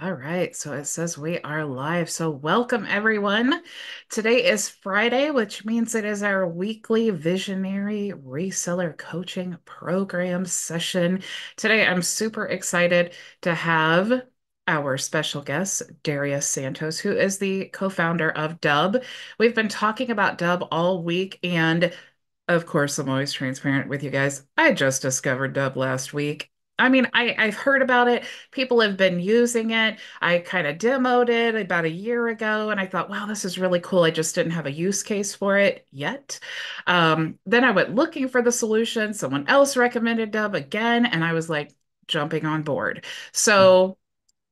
All right, so it says we are live. So welcome everyone. Today is Friday, which means it is our weekly Visionary Reseller Coaching program session. Today I'm super excited to have our special guest, Darius Santos, who is the co-founder of Dubb. We've been talking about Dubb all week, and of course, I'm always transparent with you guys. I just discovered Dubb last week. I mean, I've heard about it. People have been using it. I kind of demoed it about a year ago, and I thought, wow, this is really cool. I just didn't have a use case for it yet. Then I went looking for the solution. Someone else recommended Dubb again, and I was like jumping on board. So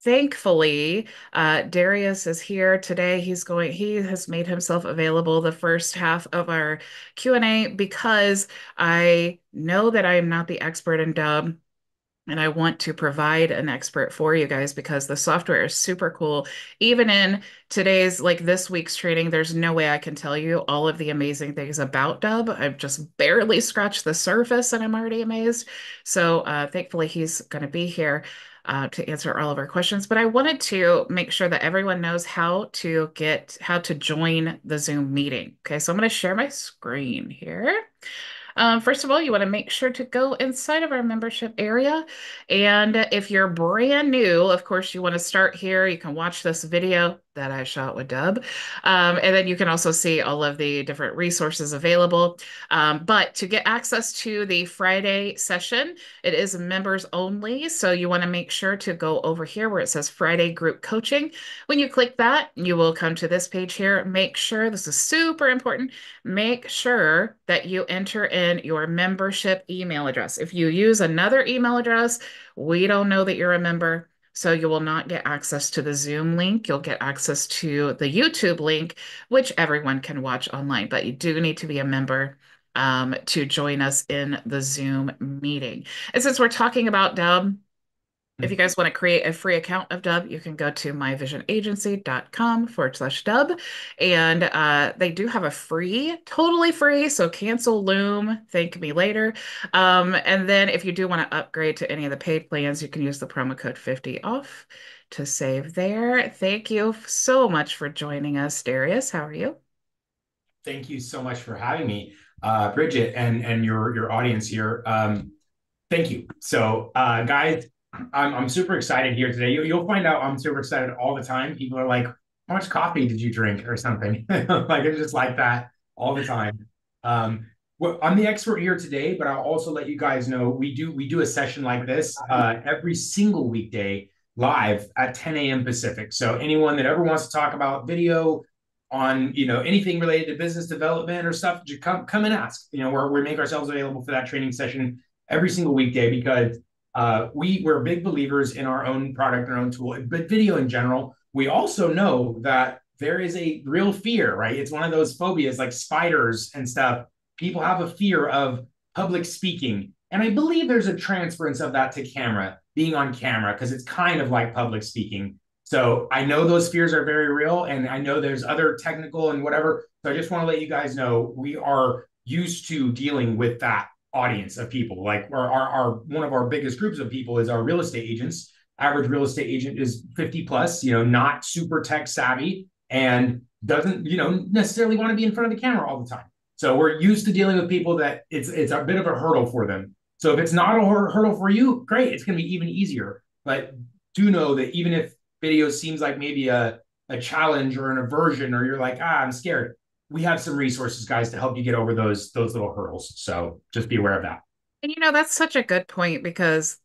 thankfully, Darius is here today. He has made himself available the first half of our Q&A because I know that I am not the expert in Dubb. And I want to provide an expert for you guys because the software is super cool. Even in today's, like this week's training, there's no way I can tell you all of the amazing things about Dubb. I've just barely scratched the surface and I'm already amazed. So thankfully, he's going to be here to answer all of our questions. But I wanted to make sure that everyone knows how to join the Zoom meeting. Okay, so I'm going to share my screen here. First of all, you want to make sure to go inside of our membership area. And if you're brand new, of course, you want to start here. You can watch this video that I shot with Dubb. And then you can also see all of the different resources available. But to get access to the Friday session, it is members only. So you want to make sure to go over here where it says Friday Group Coaching. When you click that, you will come to this page here. Make sure, this is super important, make sure that you enter in your membership email address. If you use another email address, we don't know that you're a member. So you will not get access to the Zoom link. You'll get access to the YouTube link, which everyone can watch online, but you do need to be a member to join us in the Zoom meeting. And since we're talking about Dubb, if you guys want to create a free account of Dubb, you can go to myvisionagency.com/Dubb. And they do have a free, totally free. So cancel Loom, thank me later. And then if you do want to upgrade to any of the paid plans, you can use the promo code 50 off to save there. Thank you so much for joining us, Darius. How are you? Thank you so much for having me, Bridget, and your audience here. Thank you. So, guys, I'm super excited here today. You'll find out I'm super excited all the time. People are like, "How much coffee did you drink?" or something. Like it's just like that all the time. Well, I'm the expert here today, but I'll also let you guys know we do a session like this every single weekday live at 10 a.m. Pacific. So anyone that ever wants to talk about video on anything related to business development or stuff, just come and ask. We make ourselves available for that training session every single weekday because we're big believers in our own product and our own tool, but video in general. We also know that there is a real fear, right? It's one of those phobias like spiders and stuff. People have a fear of public speaking. And I believe there's a transference of that to camera, being on camera, because it's kind of like public speaking. So I know those fears are very real, and I know there's other technical and whatever. So I just want to let you guys know we are used to dealing with that audience of people. Like our one of our biggest groups of people is our real estate agents. Average real estate agent is 50 plus, not super tech savvy and doesn't, necessarily want to be in front of the camera all the time. So we're used to dealing with people that it's a bit of a hurdle for them. So if it's not a hurdle for you, great, it's going to be even easier. But do know that even if video seems like maybe a challenge or an aversion, or you're like, I'm scared, we have some resources, guys, to help you get over those little hurdles. So just be aware of that. And that's such a good point because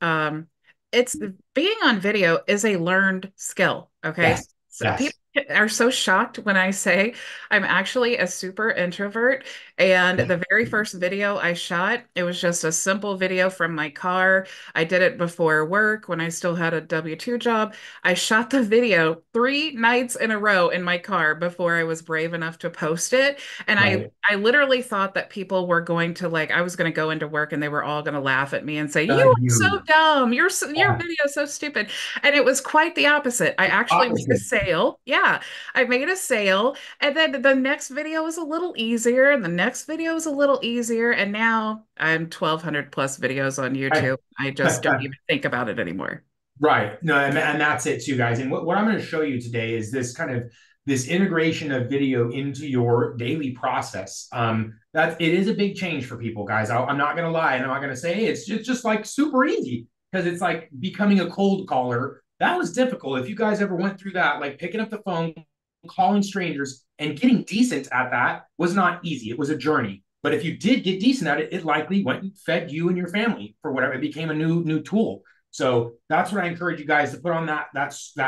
it's being on video is a learned skill. Okay. Yes, So people yes. are so shocked when I say I'm actually a super introvert. And the very first video I shot, it was just a simple video from my car. I did it before work when I still had a W-2 job. I shot the video 3 nights in a row in my car before I was brave enough to post it. And Right. I literally thought that people were going to like I was going to go into work and they were all going to laugh at me and say, "You are so You dumb. Your yeah. video is so stupid." And it was quite the opposite. I actually made a Opposite. sale. Yeah, I made a sale, and then the next video was a little easier, and the next video was a little easier, and now I'm 1,200 plus videos on I, YouTube. I just don't even think about it anymore. Right. No, and that's it too, guys. And what I'm going to show you today is this kind of this integration of video into your daily process. That it is a big change for people, guys. I'm not going to lie, and I'm not going to say hey, it's just like super easy because it's like becoming a cold caller. That was difficult. If you guys ever went through that, like picking up the phone, calling strangers, and getting decent at that was not easy. It was a journey. But if you did get decent at it, it likely went and fed you and your family for whatever. It became a new tool. So that's what I encourage you guys to put on that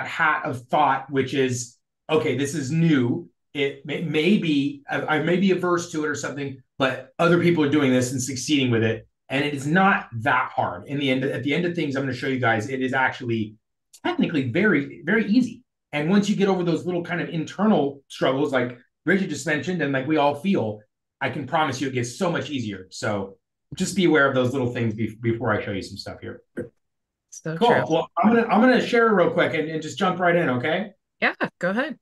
hat of thought, which is okay. This is new. May be I may be averse to it or something, but other people are doing this and succeeding with it, and it is not that hard. In the end, at the end of things, I'm going to show you guys it is actually technically very easy. And once you get over those little kind of internal struggles, like Bridget just mentioned, and like we all feel, I can promise you it gets so much easier. So just be aware of those little things before I show you some stuff here. So true. Cool. Well, I'm gonna share it real quick and just jump right in, okay? Yeah, go ahead.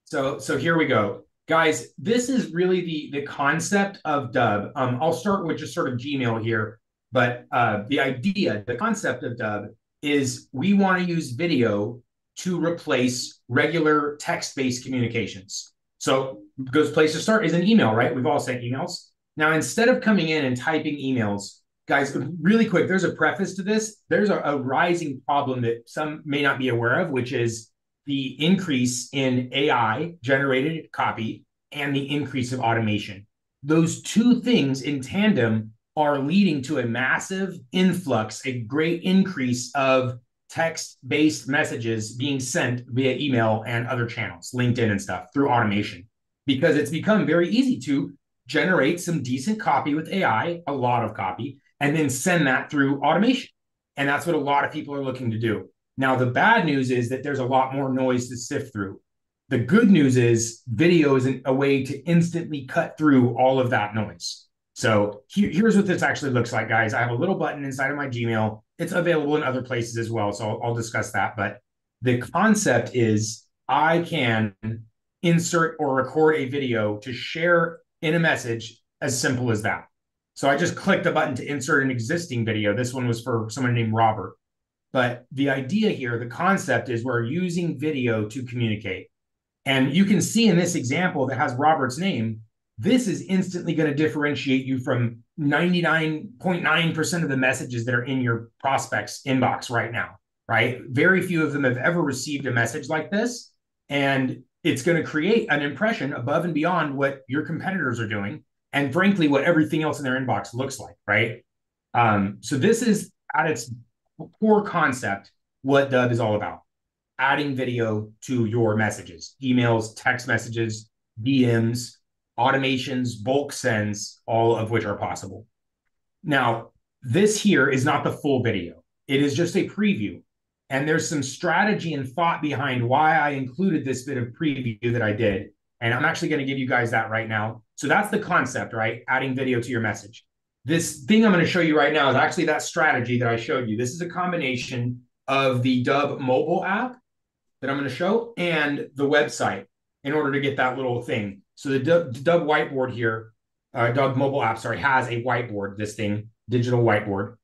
So here we go. Guys, this is really the concept of Dubb. I'll start with just sort of Gmail here, but the idea, the concept of Dubb is we want to use video to replace regular text-based communications. So good place to start is an email, right? We've all sent emails. Now, instead of coming in and typing emails, guys, really quick, there's a preface to this. There's a rising problem that some may not be aware of, which is the increase in AI generated copy and the increase of automation. Those two things in tandem are leading to a massive influx, a great increase of text-based messages being sent via email and other channels, LinkedIn and stuff, through automation, because it's become very easy to generate some decent copy with AI, a lot of copy, and then send that through automation. And that's what a lot of people are looking to do. Now, the bad news is that there's a lot more noise to sift through. The good news is video is a way to instantly cut through all of that noise. So here's what this actually looks like, guys. I have a little button inside of my Gmail. It's available in other places as well, so I'll discuss that. But the concept is I can insert or record a video to share in a message as simple as that. So I just clicked the button to insert an existing video. This one was for someone named Robert. But the idea here, the concept is we're using video to communicate. And you can see in this example that has Robert's name, this is instantly going to differentiate you from 99.9% of the messages that are in your prospect's inbox right now, right? Very few of them have ever received a message like this. And it's going to create an impression above and beyond what your competitors are doing. And frankly, what everything else in their inbox looks like, right? So this is at its core concept what Dubb is all about. Adding video to your messages, emails, text messages, DMs, automations, bulk sends, all of which are possible. Now, this here is not the full video. It is just a preview. And there's some strategy and thought behind why I included this bit of preview that I did. And I'm actually going to give you guys that right now. So that's the concept, right? Adding video to your message. This thing I'm going to show you right now is actually that strategy that I showed you. This is a combination of the Dubb mobile app that I'm going to show and the website in order to get that little thing. So the Dubb whiteboard here, Dubb mobile app, sorry, has a whiteboard, this thing, digital whiteboard.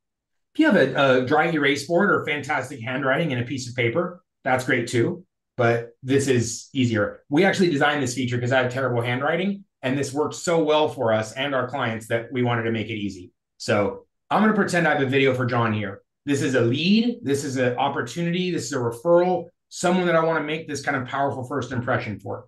If you have a dry erase board or fantastic handwriting and a piece of paper, that's great too. But this is easier. We actually designed this feature because I have terrible handwriting, and this works so well for us and our clients that we wanted to make it easy. So I'm going to pretend I have a video for John here. This is a lead. This is an opportunity. This is a referral, someone that I want to make this kind of powerful first impression for.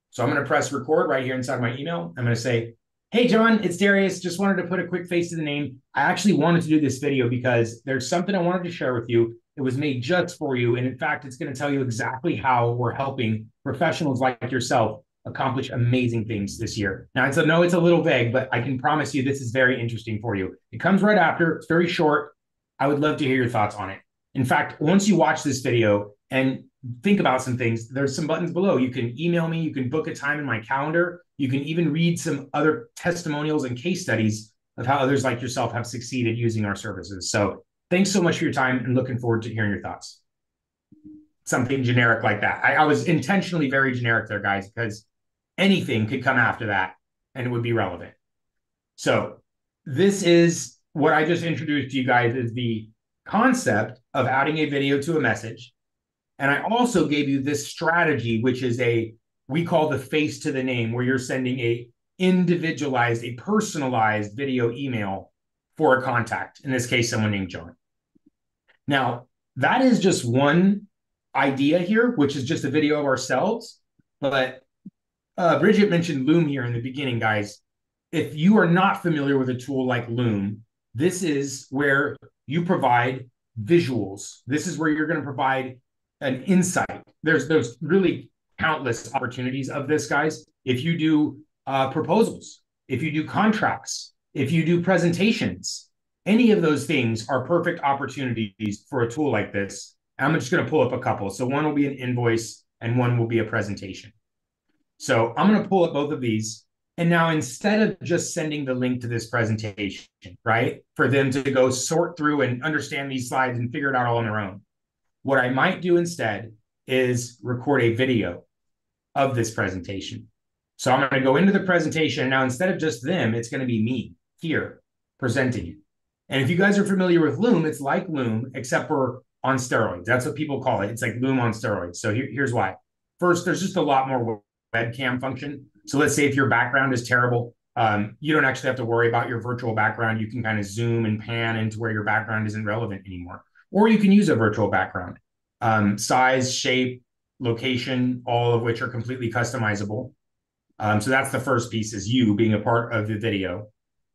So I'm going to press record right here inside my email. I'm going to say, hey, John, it's Darius. Just wanted to put a quick face to the name. I actually wanted to do this video because there's something I wanted to share with you. It was made just for you. And in fact, it's going to tell you exactly how we're helping professionals like yourself accomplish amazing things this year. Now, it's a little vague, but I can promise you this is very interesting for you. It comes right after. It's very short. I would love to hear your thoughts on it. In fact, once you watch this video and think about some things, there's some buttons below. You can email me. You can book a time in my calendar. You can even read some other testimonials and case studies of how others like yourself have succeeded using our services. So thanks so much for your time and looking forward to hearing your thoughts. Something generic like that. I was intentionally very generic there, guys, because anything could come after that and it would be relevant. So this is what I just introduced to you guys is the concept of adding a video to a message. And I also gave you this strategy, which is we call the face to the name, where you're sending a individualized, a personalized video email for a contact, in this case, someone named John. Now, that is just one idea here, which is just a video of ourselves. But Bridget mentioned Loom here in the beginning, guys. If you are not familiar with a tool like Loom, this is where you provide visuals. This is where you're going to provide an insight. There's really countless opportunities of this, guys. If you do proposals, if you do contracts, if you do presentations, any of those things are perfect opportunities for a tool like this. And I'm just going to pull up a couple. So one will be an invoice and one will be a presentation. So I'm going to pull up both of these. And now instead of just sending the link to this presentation, right, for them to go sort through and understand these slides and figure it out all on their own, what I might do instead is record a video of this presentation. So I'm going to go into the presentation. Now, instead of just them, it's going to be me here presenting it. And if you guys are familiar with Loom, it's like Loom, except for on steroids. That's what people call it. It's like Loom on steroids. So here's why. First, there's just a lot more webcam function. So let's say if your background is terrible, you don't actually have to worry about your virtual background. You can kind of zoom and pan into where your background isn't relevant anymore. Or you can use a virtual background. Size, shape, location, all of which are completely customizable. So that's the first piece, is you being a part of the video.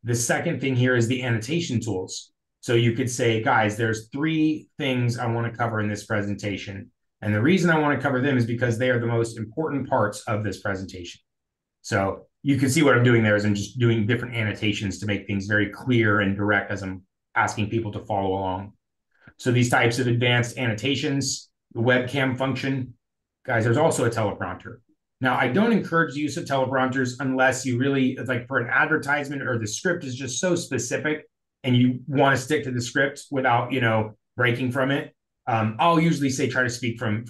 The second thing here is the annotation tools. So you could say, guys, there's 3 things I want to cover in this presentation. And the reason I want to cover them is because they are the most important parts of this presentation. So you can see what I'm doing there is I'm just doing different annotations to make things very clear and direct as I'm asking people to follow along. So these types of advanced annotations, the webcam function, guys, there's also a teleprompter. Now, I don't encourage the use of teleprompters unless you really, like for an advertisement or the script is just so specific and you want to stick to the script without, breaking from it. I'll usually say try to speak from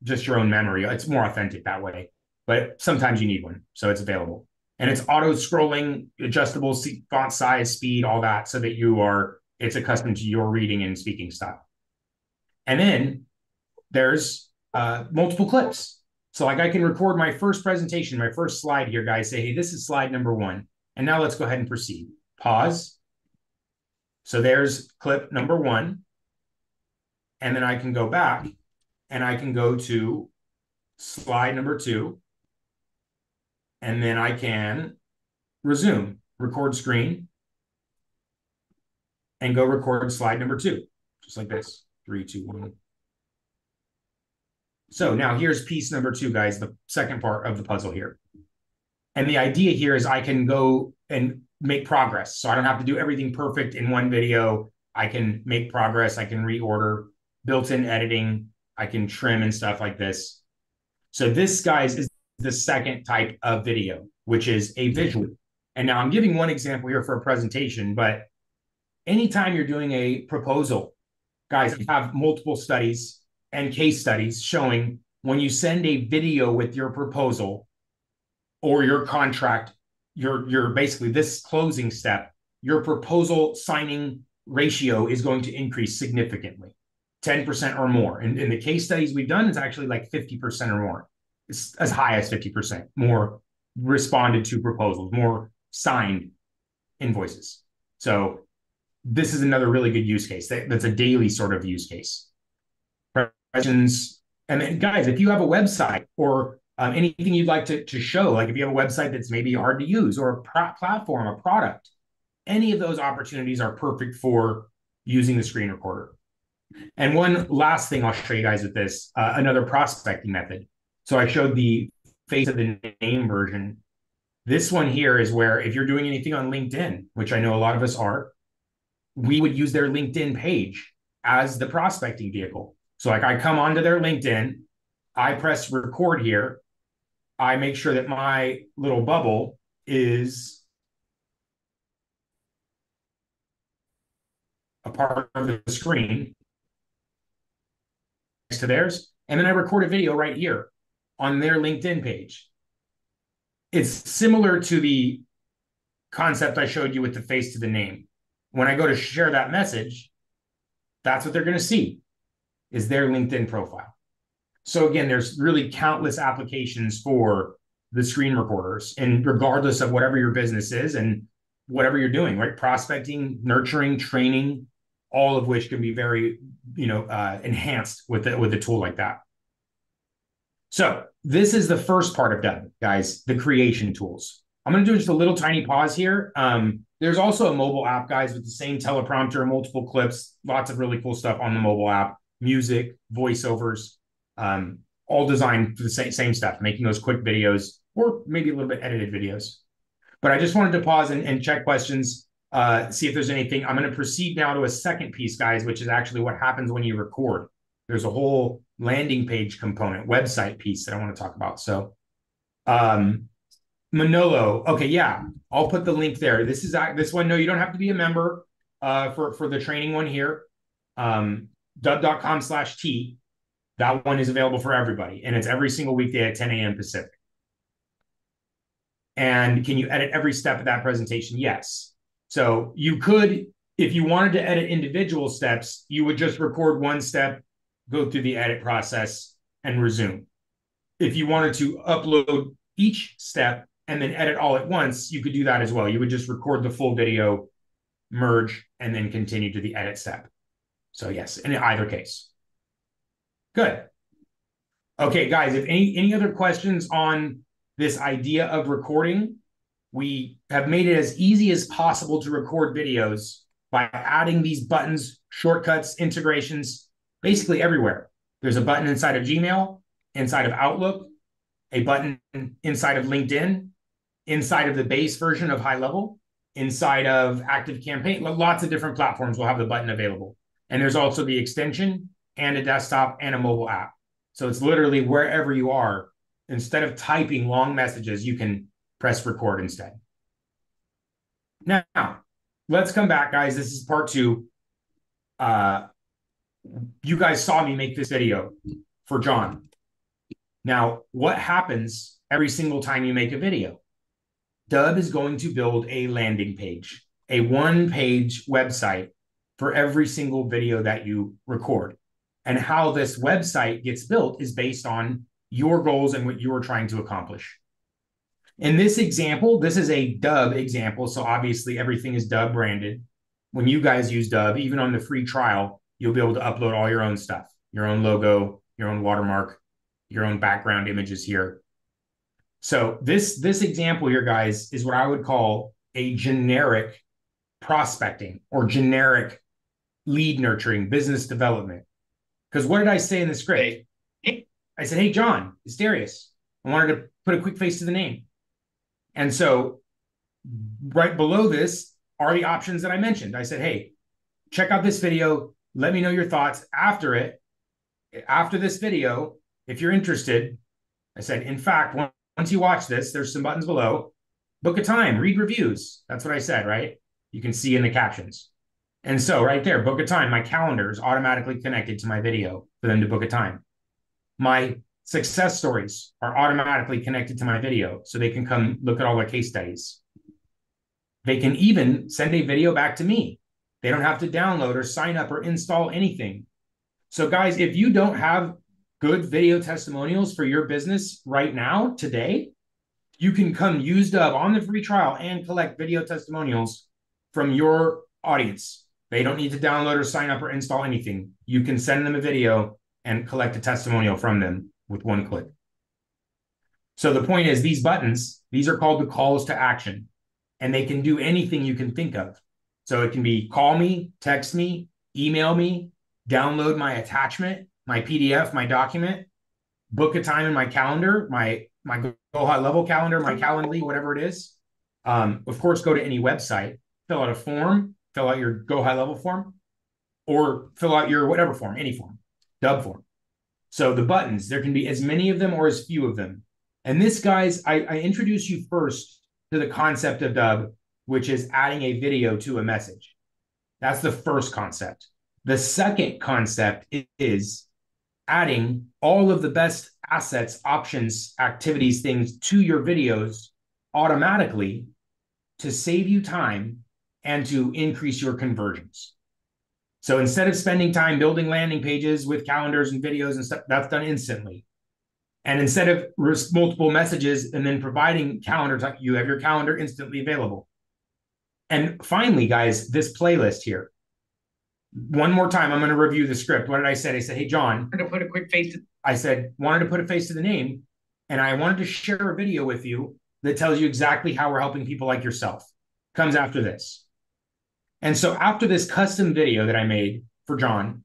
just your own memory. It's more authentic that way, but sometimes you need one, so it's available. And it's auto scrolling, adjustable font size, speed, all that, so that it's accustomed to your reading and speaking style. And then there's multiple clips. So like I can record my first presentation, my first slide here, guys, say, hey, this is slide number 1. And now let's go ahead and proceed. Pause. So there's clip number 1. And then I can go back and I can go to slide number 2. And then I can resume, record screen, and go record slide number 2, just like this. 3, 2, 1. So now here's piece number 2, guys, the second part of the puzzle here. And the idea here is I can go and make progress. So I don't have to do everything perfect in one video. I can make progress. I can reorder, built-in editing. I can trim and stuff like this. So this, guys, is the second type of video, which is a visual. And now I'm giving one example here for a presentation, but anytime you're doing a proposal, guys, I have multiple studies and case studies showing when you send a video with your proposal or your contract, you're basically this closing step, your proposal signing ratio is going to increase significantly, 10% or more. In the case studies we've done, it's actually like 50% or more. It's as high as 50% more responded to proposals, more signed invoices. So this is another really good use case. That's a daily sort of use case. Questions. And then, guys, if you have a website or anything you'd like to show, like if you have a website that's maybe hard to use or a platform, a product, any of those opportunities are perfect for using the screen recorder. And one last thing I'll show you guys with this, another prospecting method. So I showed the face of the name version. This one here is where if you're doing anything on LinkedIn, which I know a lot of us are, we would use their LinkedIn page as the prospecting vehicle. So like I come onto their LinkedIn, I press record here. I make sure that my little bubble is a part of the screen next to theirs. And then I record a video right here on their LinkedIn page. It's similar to the concept I showed you with the face to the name. When I go to share that message, That's what they're going to see is their LinkedIn profile. So again, there's really countless applications for the screen recorders, and regardless of whatever your business is and whatever you're doing, right? Prospecting, nurturing, training, all of which can be very, enhanced with a tool like that. So this is the first part of Dubb, guys, the creation tools. I'm going to do just a little tiny pause here. There's also a mobile app, guys, with the same teleprompter, multiple clips, lots of really cool stuff on the mobile app, music, voiceovers, all designed for the same stuff, making those quick videos or maybe a little bit edited videos. But I just wanted to pause and check questions, see if there's anything. I'm going to proceed now to a second piece, guys, which is actually what happens when you record. There's a whole landing page component, website piece that I want to talk about. So Manolo, okay, yeah, I'll put the link there. This one. No, you don't have to be a member for the training one here. Dubb.com/T. That one is available for everybody, and it's every single weekday at 10 a.m. Pacific. And can you edit every step of that presentation? Yes. So you could, if you wanted to edit individual steps, you would just record one step, go through the edit process, and resume. If you wanted to upload each step and then edit all at once, you could do that as well. You would just record the full video, merge, and then continue to the edit step. So yes, in either case. Good. Okay, guys, if any other questions on this idea of recording, we have made it as easy as possible to record videos by adding these buttons, shortcuts, integrations, basically everywhere. There's a button inside of Gmail, inside of Outlook, a button inside of LinkedIn, inside of the base version of High Level, inside of Active Campaign. Lots of different platforms will have the button available. And there's also the extension and a desktop and a mobile app. So it's literally wherever you are. Instead of typing long messages, you can press record instead. Now, let's come back, guys. This is part two. You guys saw me make this video for John. Now, what happens every single time you make a video? Dubb is going to build a landing page, a one-page website for every single video that you record. And how this website gets built is based on your goals and what you are trying to accomplish. In this example, this is a Dubb example. So obviously everything is Dubb branded. When you guys use Dubb, even on the free trial, you'll be able to upload all your own stuff, your own logo, your own watermark, your own background images here. So this example here, guys, is what I would call a generic prospecting or generic lead nurturing, business development. Because what did I say in the script? I said, hey, John, it's Darius. I wanted to put a quick face to the name. And so right below this are the options that I mentioned. I said, hey, check out this video. Let me know your thoughts after it. After this video, if you're interested, I said, in fact, once you watch this, there's some buttons below. Book a time, read reviews. That's what I said, right? You can see in the captions. And so right there, book a time. My calendar is automatically connected to my video for them to book a time. My success stories are automatically connected to my video so they can come look at all the case studies. They can even send a video back to me. They don't have to download or sign up or install anything. So guys, if you don't have good video testimonials for your business right now, today, you can come use Dubb on the free trial and collect video testimonials from your audience. They don't need to download or sign up or install anything. You can send them a video and collect a testimonial from them with one click. So the point is, these buttons, these are called the calls to action, and they can do anything you can think of. So it can be call me, text me, email me, download my attachment, my PDF, my document, book a time in my calendar, my Go High Level calendar, my Calendly, whatever it is. Of course, go to any website, fill out a form, fill out your Go High Level form, or fill out your whatever form, any form, Dubb form. So the buttons, there can be as many of them or as few of them. And this, guys, I introduce you first to the concept of Dubb, which is adding a video to a message. That's the first concept. The second concept is adding all of the best assets, options, activities, things to your videos automatically to save you time and to increase your conversions. So instead of spending time building landing pages with calendars and videos and stuff, that's done instantly. And instead of multiple messages and then providing calendars, you have your calendar instantly available. And finally, guys, this playlist here. One more time, I'm going to review the script. What did I say? I said, hey, John. To put a quick face. I said, wanted to put a face to the name. And I wanted to share a video with you that tells you exactly how we're helping people like yourself. Comes after this. And so after this custom video that I made for John,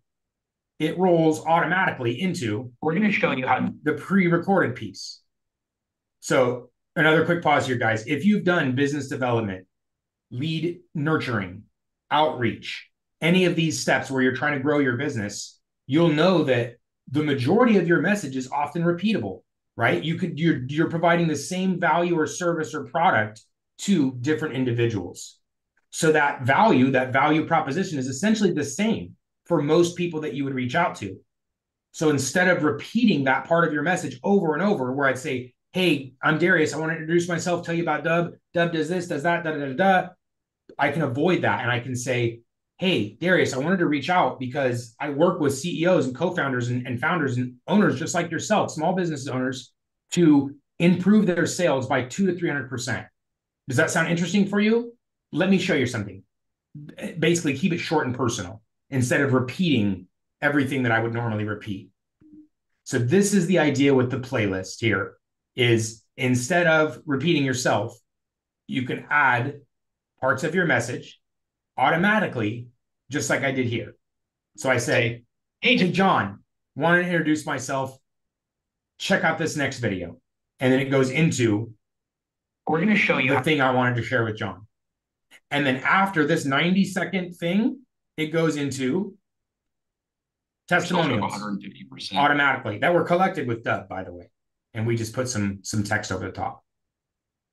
it rolls automatically into, we're going to show you how the pre-recorded piece. So another quick pause here, guys. If you've done business development, lead nurturing, outreach, any of these steps where you're trying to grow your business, you'll know that the majority of your message is often repeatable, right? You're providing the same value or service or product to different individuals. So that value proposition is essentially the same for most people that you would reach out to. So instead of repeating that part of your message over and over, where I'd say, hey, I'm Darius, I want to introduce myself, tell you about Dubb. Dubb does this, does that, da, da, da, da. I can avoid that. And I can say, hey, Darius, I wanted to reach out because I work with CEOs and co-founders and founders and owners just like yourself, small business owners, to improve their sales by 200 to 300%. Does that sound interesting for you? Let me show you something. Basically, keep it short and personal instead of repeating everything that I would normally repeat. So this is the idea with the playlist here, is instead of repeating yourself, you can add parts of your message automatically, just like I did here. So I say, hey, John, want to introduce myself. Check out this next video. And then it goes into, we're going to show you the thing I wanted to share with John. And then after this 90-second thing, it goes into testimonials 150% automatically that were collected with Dubb, by the way. And we just put some text over the top.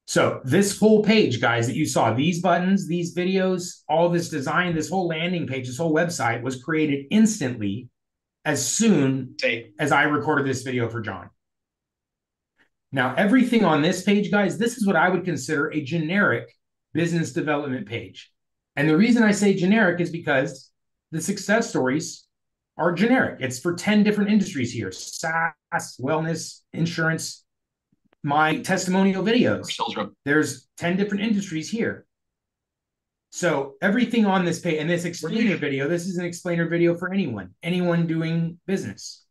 So this whole page, guys, that you saw, these buttons, these videos, all this design, this whole landing page, this whole website was created instantly as soon as I recorded this video for John. Now, everything on this page, guys, this is what I would consider a generic business development page. And the reason I say generic is because the success stories are generic. It's for 10 different industries here: SaaS, wellness, insurance, my testimonial videos. There's 10 different industries here. So everything on this page, and this explainer video, this is an explainer video for anyone doing business.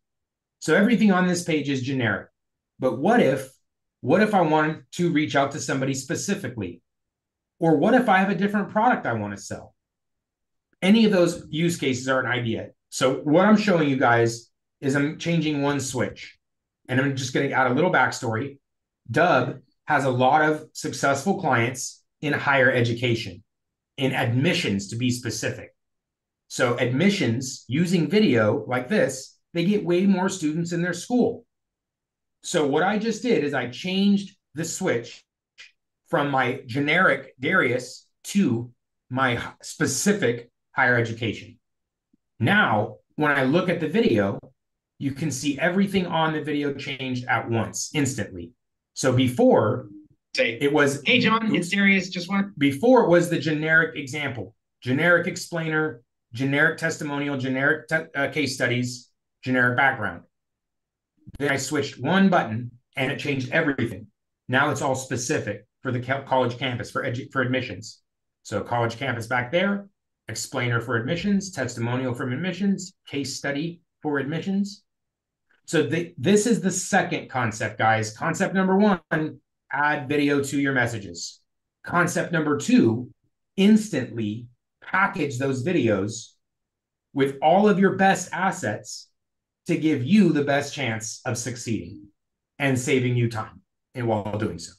So everything on this page is generic. But what if I wanted to reach out to somebody specifically? Or what if I have a different product I want to sell? Any of those use cases are an idea. So what I'm showing you guys is I'm changing one switch. And I'm just going to add a little backstory. Dubb has a lot of successful clients in higher education, in admissions to be specific. So admissions, using video like this, they get way more students in their school. So what I just did is I changed the switch from my generic Darius to my specific higher education. Now, when I look at the video, you can see everything on the video changed at once, instantly. So before, it was, hey, John, it's Darius. Before it was the generic example, generic explainer, generic testimonial, generic case studies, generic background. Then I switched one button and it changed everything. Now it's all specific for the college campus, for admissions. So college campus back there, explainer for admissions, testimonial from admissions, case study for admissions. So this is the second concept, guys. Concept number one, add video to your messages. Concept number two, instantly package those videos with all of your best assets to give you the best chance of succeeding and saving you time and while doing so.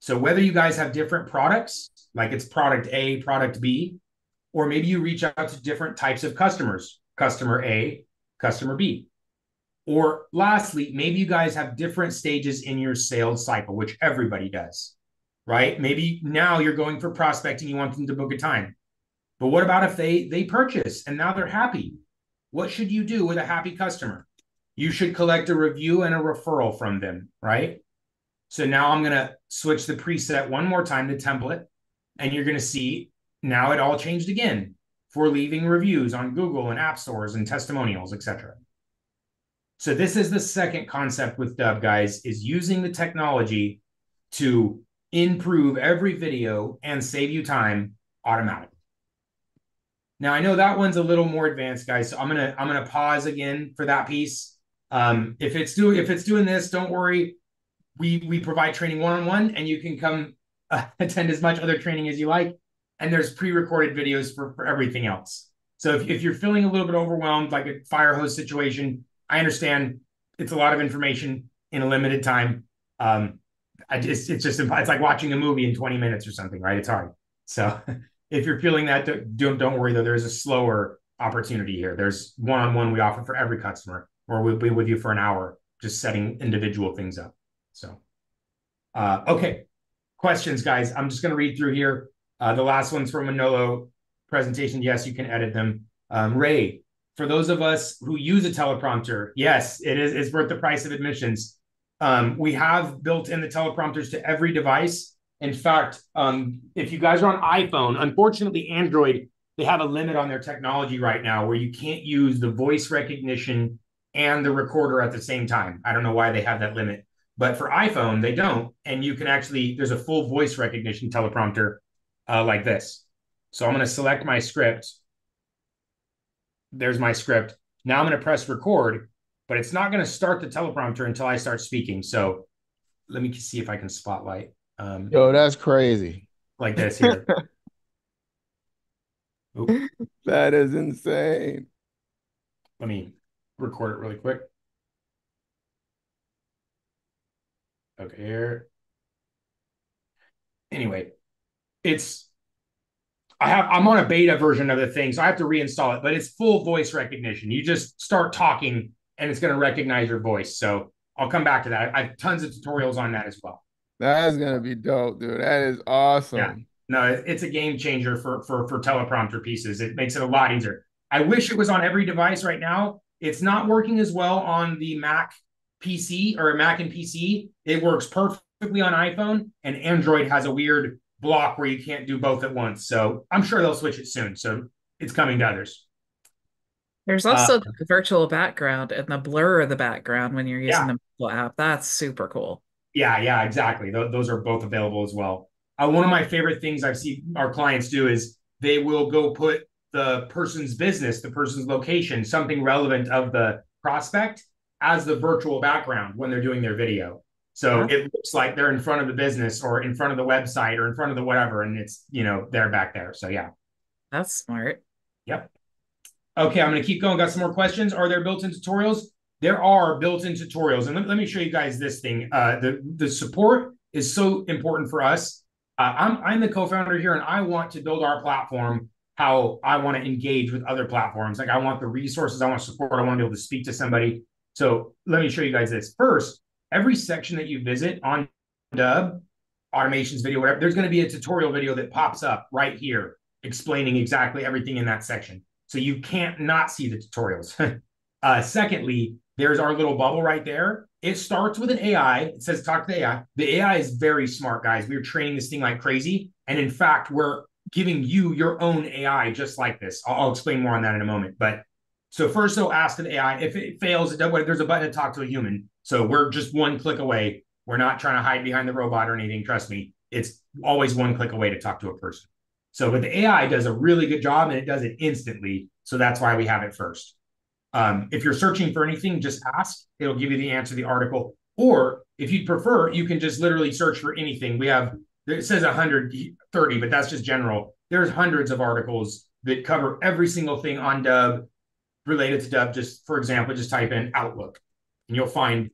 So whether you guys have different products, like it's product A, product B, or maybe you reach out to different types of customers, customer A, customer B. Or lastly, maybe you guys have different stages in your sales cycle, which everybody does, right? Maybe now you're going for prospecting, you want them to book a time. But what about if they purchase and now they're happy? What should you do with a happy customer? You should collect a review and a referral from them, right? So now I'm going to switch the preset one more time to template, and you're going to see now it all changed again. for leaving reviews on Google and app stores and testimonials, etc. So this is the second concept with Dubb, guys, is using the technology to improve every video and save you time automatically. Now I know that one's a little more advanced, guys. So I'm gonna pause again for that piece. If it's doing this, don't worry. We provide training one-on-one, and you can come attend as much other training as you like. And there's pre-recorded videos for everything else. So if you're feeling a little bit overwhelmed, like a fire hose situation, I understand it's a lot of information in a limited time. It's like watching a movie in 20 minutes or something, right? It's hard. So if you're feeling that, don't worry though. There's a slower opportunity here. There's one-on-one we offer for every customer, or we'll be with you for an hour, just setting individual things up. So, okay. Questions, guys. I'm just going to read through here. The last one's from Manolo presentation. Yes, you can edit them. Ray, for those of us who use a teleprompter, yes, it's worth the price of admissions. We have built in the teleprompters to every device. In fact, if you guys are on iPhone, unfortunately, Android, they have a limit on their technology right now where you can't use the voice recognition and the recorder at the same time. I don't know why they have that limit. But for iPhone, they don't. And you can actually, there's a full voice recognition teleprompter like this. So I'm going to select my script. There's my script. Now I'm going to press record, but it's not going to start the teleprompter until I start speaking. So let me see if I can spotlight. Yo, that's crazy. Like this here. That is insane. Let me record it really quick. Okay, here. Anyway, I'm on a beta version of the thing, so I have to reinstall it, but it's full voice recognition. You just start talking and it's going to recognize your voice. So I'll come back to that. I have tons of tutorials on that as well. That is going to be dope, dude. That is awesome. Yeah. No, it's a game changer for teleprompter pieces. It makes it a lot easier. I wish it was on every device right now. It's not working as well on the Mac PC or Mac and PC. It works perfectly on iPhone, and Android has a weird block where you can't do both at once. So I'm sure they'll switch it soon. So it's coming to others. There's also the virtual background and the blur of the background when you're using Yeah. the mobile app. That's super cool. Yeah, exactly. Those are both available as well. One of my favorite things I've seen our clients do is they will go put the person's business, the person's location, something relevant of the prospect as the virtual background when they're doing their video. So it looks like they're in front of the business or in front of the website or in front of the whatever, and it's, they're back there. So yeah. That's smart. Yep. Okay, I'm going to keep going. Got some more questions. Are there built-in tutorials? There are built-in tutorials. And let me show you guys this thing. The support is so important for us. I'm the co-founder here, and I want to build our platform how I want to engage with other platforms. Like I want the resources, I want support, I want to be able to speak to somebody. So let me show you guys this. First, every section that you visit on Dubb, automations video, whatever, there's going to be a tutorial video that pops up right here explaining exactly everything in that section. So you can't not see the tutorials. Secondly, there's our little bubble right there. It starts with an AI. It says talk to the AI. The AI is very smart, guys. We're training this thing like crazy. And in fact, we're giving you your own AI just like this. I'll explain more on that in a moment. But so first, they'll ask the AI. If it fails, there's a button to talk to a human. So we're just one click away. We're not trying to hide behind the robot or anything. Trust me. It's always one click away to talk to a person. So, but the AI does a really good job and it does it instantly. So that's why we have it first. If you're searching for anything, just ask. It'll give you the answer to the article. Or if you'd prefer, you can just literally search for anything. It says 130, but that's just general. There's hundreds of articles that cover every single thing on Dubb related to Dubb. Just for example, just type in Outlook and you'll find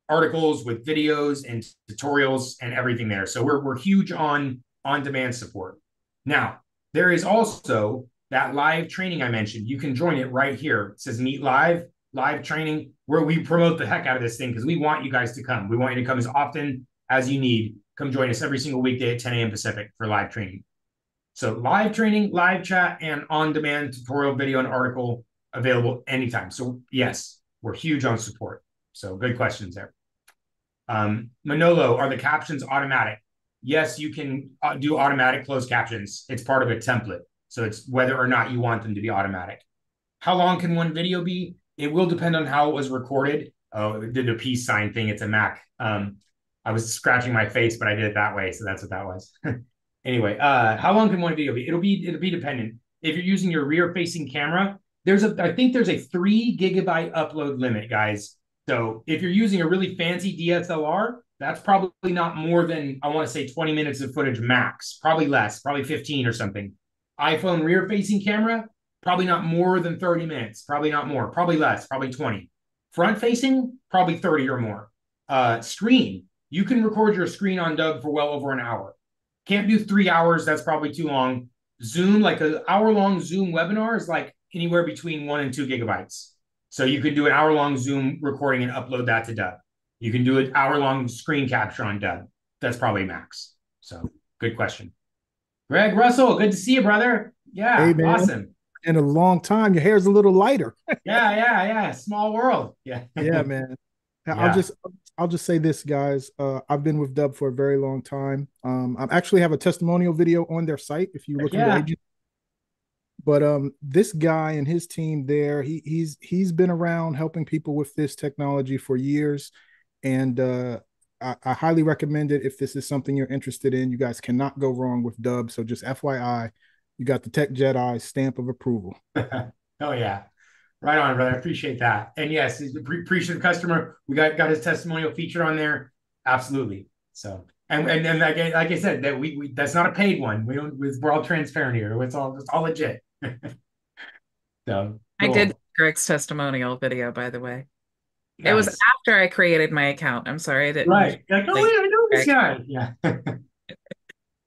articles with videos and tutorials and everything there. So we're huge on demand support. Now, there is also that live training I mentioned. You can join it right here. It says Meet Live training, where we promote the heck out of this thing because we want you guys to come. We want you to come as often as you need. Come join us every single weekday at 10 a.m. Pacific for live training. So live training, live chat, and on-demand tutorial video and article available anytime. So yes, we're huge on support. So good questions there. Manolo, are the captions automatic? Yes, you can do automatic closed captions. It's part of a template. So it's whether or not you want them to be automatic. How long can one video be? It will depend on how it was recorded. Oh, it did a peace sign thing. It's a Mac. I was scratching my face, but I did it that way, so that's what that was. Anyway, how long can one video be? It'll be dependent. If you're using your rear-facing camera, I think there's a 3 GB upload limit, guys. So if you're using a really fancy DSLR, that's probably not more than, I want to say, 20 minutes of footage max. Probably less, probably 15 or something. iPhone rear-facing camera, probably not more than 30 minutes. Probably not more. Probably less. Probably 20. Front-facing, probably 30 or more. Screen, you can record your screen on Dubb for well over an hour. Can't do 3 hours. That's probably too long. Zoom, like an hour-long Zoom webinar is like anywhere between 1 and 2 GB. So you could do an hour-long Zoom recording and upload that to Dubb. You can do an hour-long screen capture on Dubb. That's probably max. So good question. Greg Russell, good to see you, brother. Yeah, Hey man, awesome. in a long time. Your hair's a little lighter. Yeah. Small world. Yeah. Yeah, man. I'll Yeah. just I'll just say this, guys. I've been with Dubb for a very long time. I actually have a testimonial video on their site if you look in the Yeah. agent. But this guy and his team there, he's been around helping people with this technology for years, and I highly recommend it if this is something you're interested in. You guys cannot go wrong with Dubb. So just FYI, you got the Tech Jedi stamp of approval. Oh yeah. Right on, brother. I appreciate that. And yes, he's a appreciative customer. We got his testimonial featured on there. Absolutely. So and like I said, that we that's not a paid one. We're all transparent here. It's all legit. So I cool. did Greg's testimonial video, by the way. It was Nice. after I created my account. I'm sorry I didn't Right. Like, oh like yeah, I know this Greg. guy. Yeah.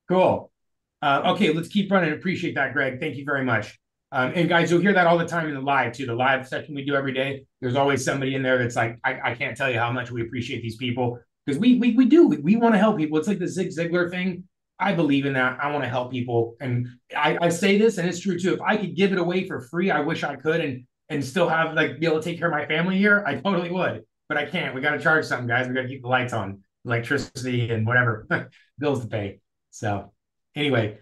Cool. Okay, let's keep running. Appreciate that, Greg. Thank you very much. And guys, you'll hear that all the time in the live too. The live session we do every day. There's always somebody in there that's like, I can't tell you how much we appreciate these people because we want to help people. It's like the Zig Ziglar thing. I believe in that. I want to help people, and I say this, and it's true too. If I could give it away for free, I wish I could, and still have like be able to take care of my family here. I totally would, but I can't. We got to charge something, guys. We got to keep the lights on, electricity, and whatever bills to pay. So anyway.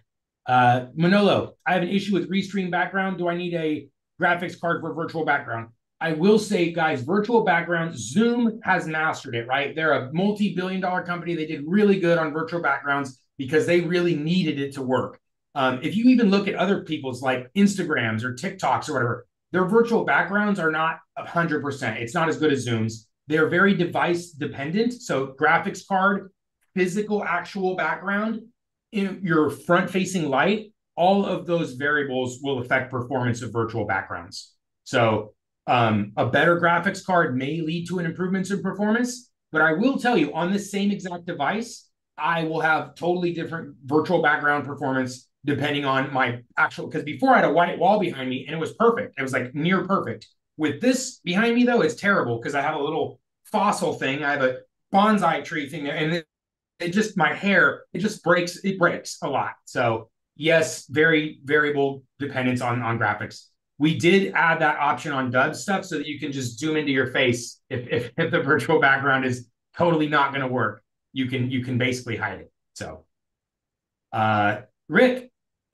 Manolo, I have an issue with Restream background. Do I need a graphics card for virtual background? I will say, guys, virtual background, Zoom has mastered it, right? They're a multi-billion-dollar company. They did really good on virtual backgrounds because they really needed it to work. If you even look at other people's like Instagrams or TikToks or whatever, their virtual backgrounds are not 100%. It's not as good as Zoom's. They're very device dependent. So graphics card, physical, actual background, in your front-facing light, all of those variables will affect performance of virtual backgrounds. So a better graphics card may lead to an improvement in performance, but I will tell you on this same exact device, I will have totally different virtual background performance depending on my actual, because before I had a white wall behind me and it was perfect. It was like near perfect. With this behind me though, it's terrible because I have a little fossil thing. I have a bonsai tree thing there, and it just my hair it just breaks a lot. So yes, very variable dependence on graphics. We did add that option on Dubb stuff so that you can just zoom into your face if the virtual background is totally not going to work. You can basically hide it. So Rick,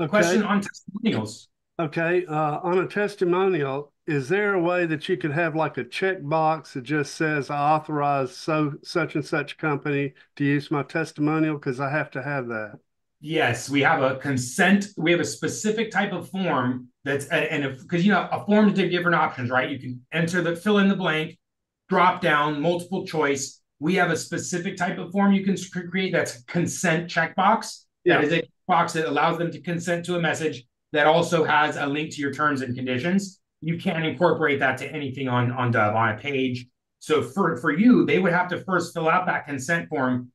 question on testimonials. Okay, on a testimonial, is there a way that you could have like a checkbox that just says I authorize such and such company to use my testimonial? Because I have to have that. Yes, we have a consent. We have a specific type of form that's because a form has different options, right? You can fill in the blank, drop down, multiple choice. We have a specific type of form you can create that's a consent checkbox. Yeah. That is a box that allows them to consent to a message that also has a link to your terms and conditions. You can incorporate that to anything on Dubb, on a page. So for you, they would have to first fill out that consent form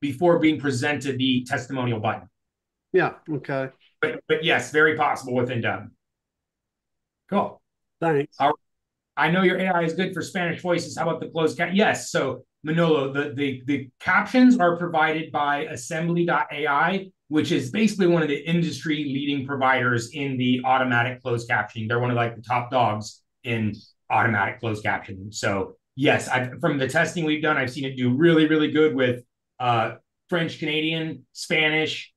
before being presented the testimonial button. Yeah. Okay. But yes, very possible within Dubb. Cool. Thanks. I know your AI is good for Spanish voices. How about the closed caption? Yes. So Manolo, the captions are provided by Assembly.ai, which is basically one of the industry leading providers in the automatic closed captioning. They're one of like the top dogs in automatic closed captioning. So yes, from the testing we've done, I've seen it do really, really good with French, Canadian, Spanish,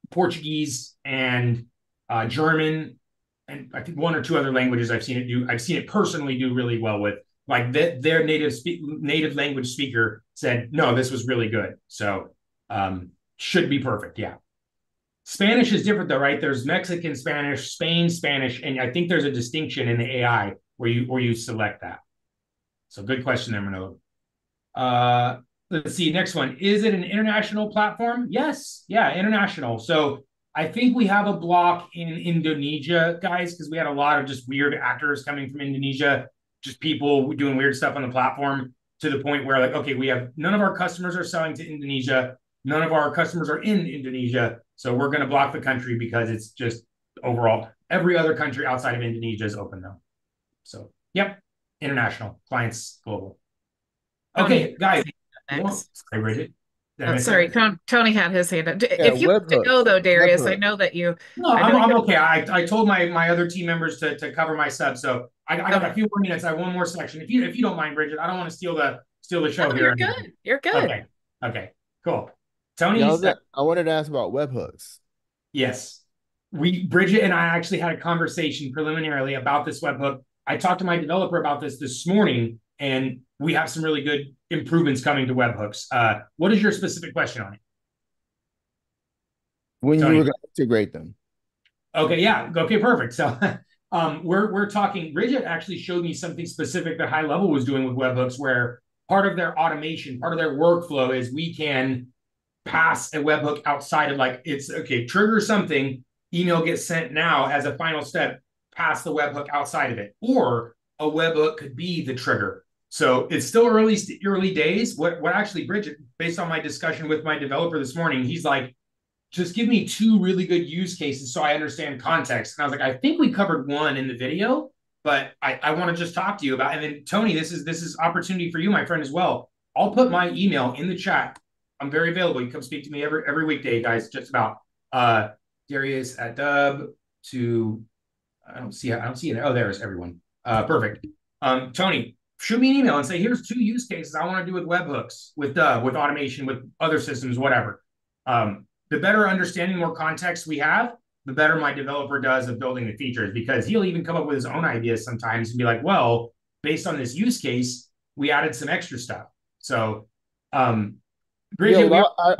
Portuguese and German, and I think one or two other languages I've seen it do. I've seen it personally do really well with. Like their native language speaker said, no, this was really good. So should be perfect. Yeah. Spanish is different though, right? There's Mexican Spanish, Spain Spanish, and I think there's a distinction in the AI where you select that. So good question there, Manolo. Let's see, next one. Is it an international platform? Yes. Yeah, international. So I think we have a block in Indonesia, guys, because we had a lot of just weird actors coming from Indonesia, just people doing weird stuff on the platform to the point where, like, okay, we have none of our customers are selling to Indonesia. None of our customers are in Indonesia. So we're going to block the country because it's just overall every other country outside of Indonesia is open though. So, yep, international clients, global. Okay, guys. Sorry, Bridget. Sorry, Tony had his hand up. Yeah, If you have to go though, Darius, I webhooks. know that you. No, I'm okay. I told my other team members to cover my sub, so I got a few more minutes. I have one more section. If you don't mind, Bridget, I don't want to steal the show here. You're good. You're good. Okay, cool. Tony, Yeah, I wanted to ask about webhooks. Yes, Bridget and I actually had a conversation preliminarily about this webhook. I talked to my developer about this morning, and we have some really good improvements coming to webhooks. What is your specific question on it? When Tony. you were going to integrate them. Okay, yeah. Okay, perfect. So we're talking, Bridget actually showed me something specific that High Level was doing with webhooks, where part of their automation, part of their workflow is we can pass a webhook outside of, like, it's okay, trigger something, email gets sent now as a final step, pass the webhook outside of it. Or a webhook could be the trigger. So it's still early days. What actually, Bridget, based on my discussion with my developer this morning, he's like, just give me two really good use cases so I understand context. And I was like, I think we covered one in the video, but I want to just talk to you about it. And then Tony, this is opportunity for you, my friend, as well. I'll put my email in the chat. I'm very available. You come speak to me every weekday, guys, just about Darius at Dubb to, I don't see it. Oh, there's everyone. Perfect. Tony, shoot me an email and say, here's two use cases I want to do with webhooks, with Dubb, with automation, with other systems, whatever. The better understanding, more context we have, the better my developer does of building the features, because he'll even come up with his own ideas sometimes and be like, well, based on this use case, we added some extra stuff. So, Bridget,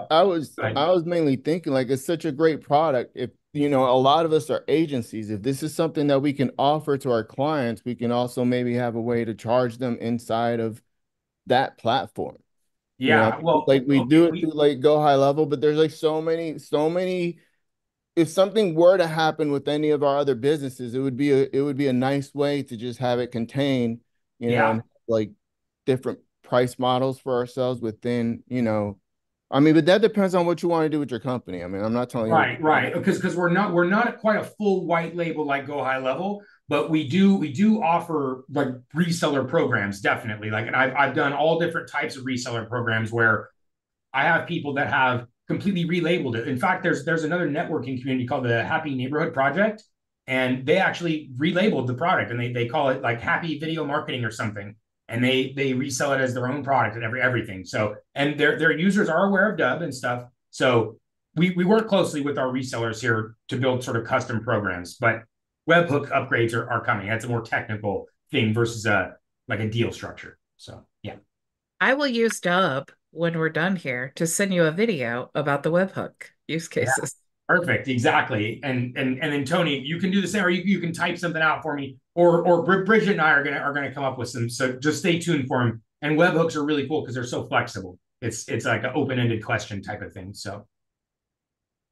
I was mainly thinking, like, it's such a great product. If, a lot of us are agencies, if this is something that we can offer to our clients, we can also maybe have a way to charge them inside of that platform. Yeah, well, like we do it through like Go High Level, but there's like so many. If something were to happen with any of our other businesses, it would be a nice way to just have it contained, and like different price models for ourselves within, I mean, but that depends on what you want to do with your company. I mean, I'm not telling you. Right. Because we're not quite a full white label like Go High Level, but we do offer like reseller programs, definitely. Like, and I've done all different types of reseller programs where I have people that have completely relabeled it. In fact, there's another networking community called the Happy Neighborhood Project, and they actually relabeled the product, and they call it like Happy Video Marketing or something. And they resell it as their own product and everything. So, and their users are aware of Dubb and stuff. So we work closely with our resellers here to build sort of custom programs, but webhook upgrades are coming. That's a more technical thing versus like a deal structure. So yeah. I will use Dubb when we're done here to send you a video about the webhook use cases. Yeah. Perfect, exactly. And then Tony, you can do the same, or you can type something out for me, or Bridget and I are gonna come up with some. So just stay tuned for them. And webhooks are really cool because they're so flexible. It's like an open-ended question type of thing. So,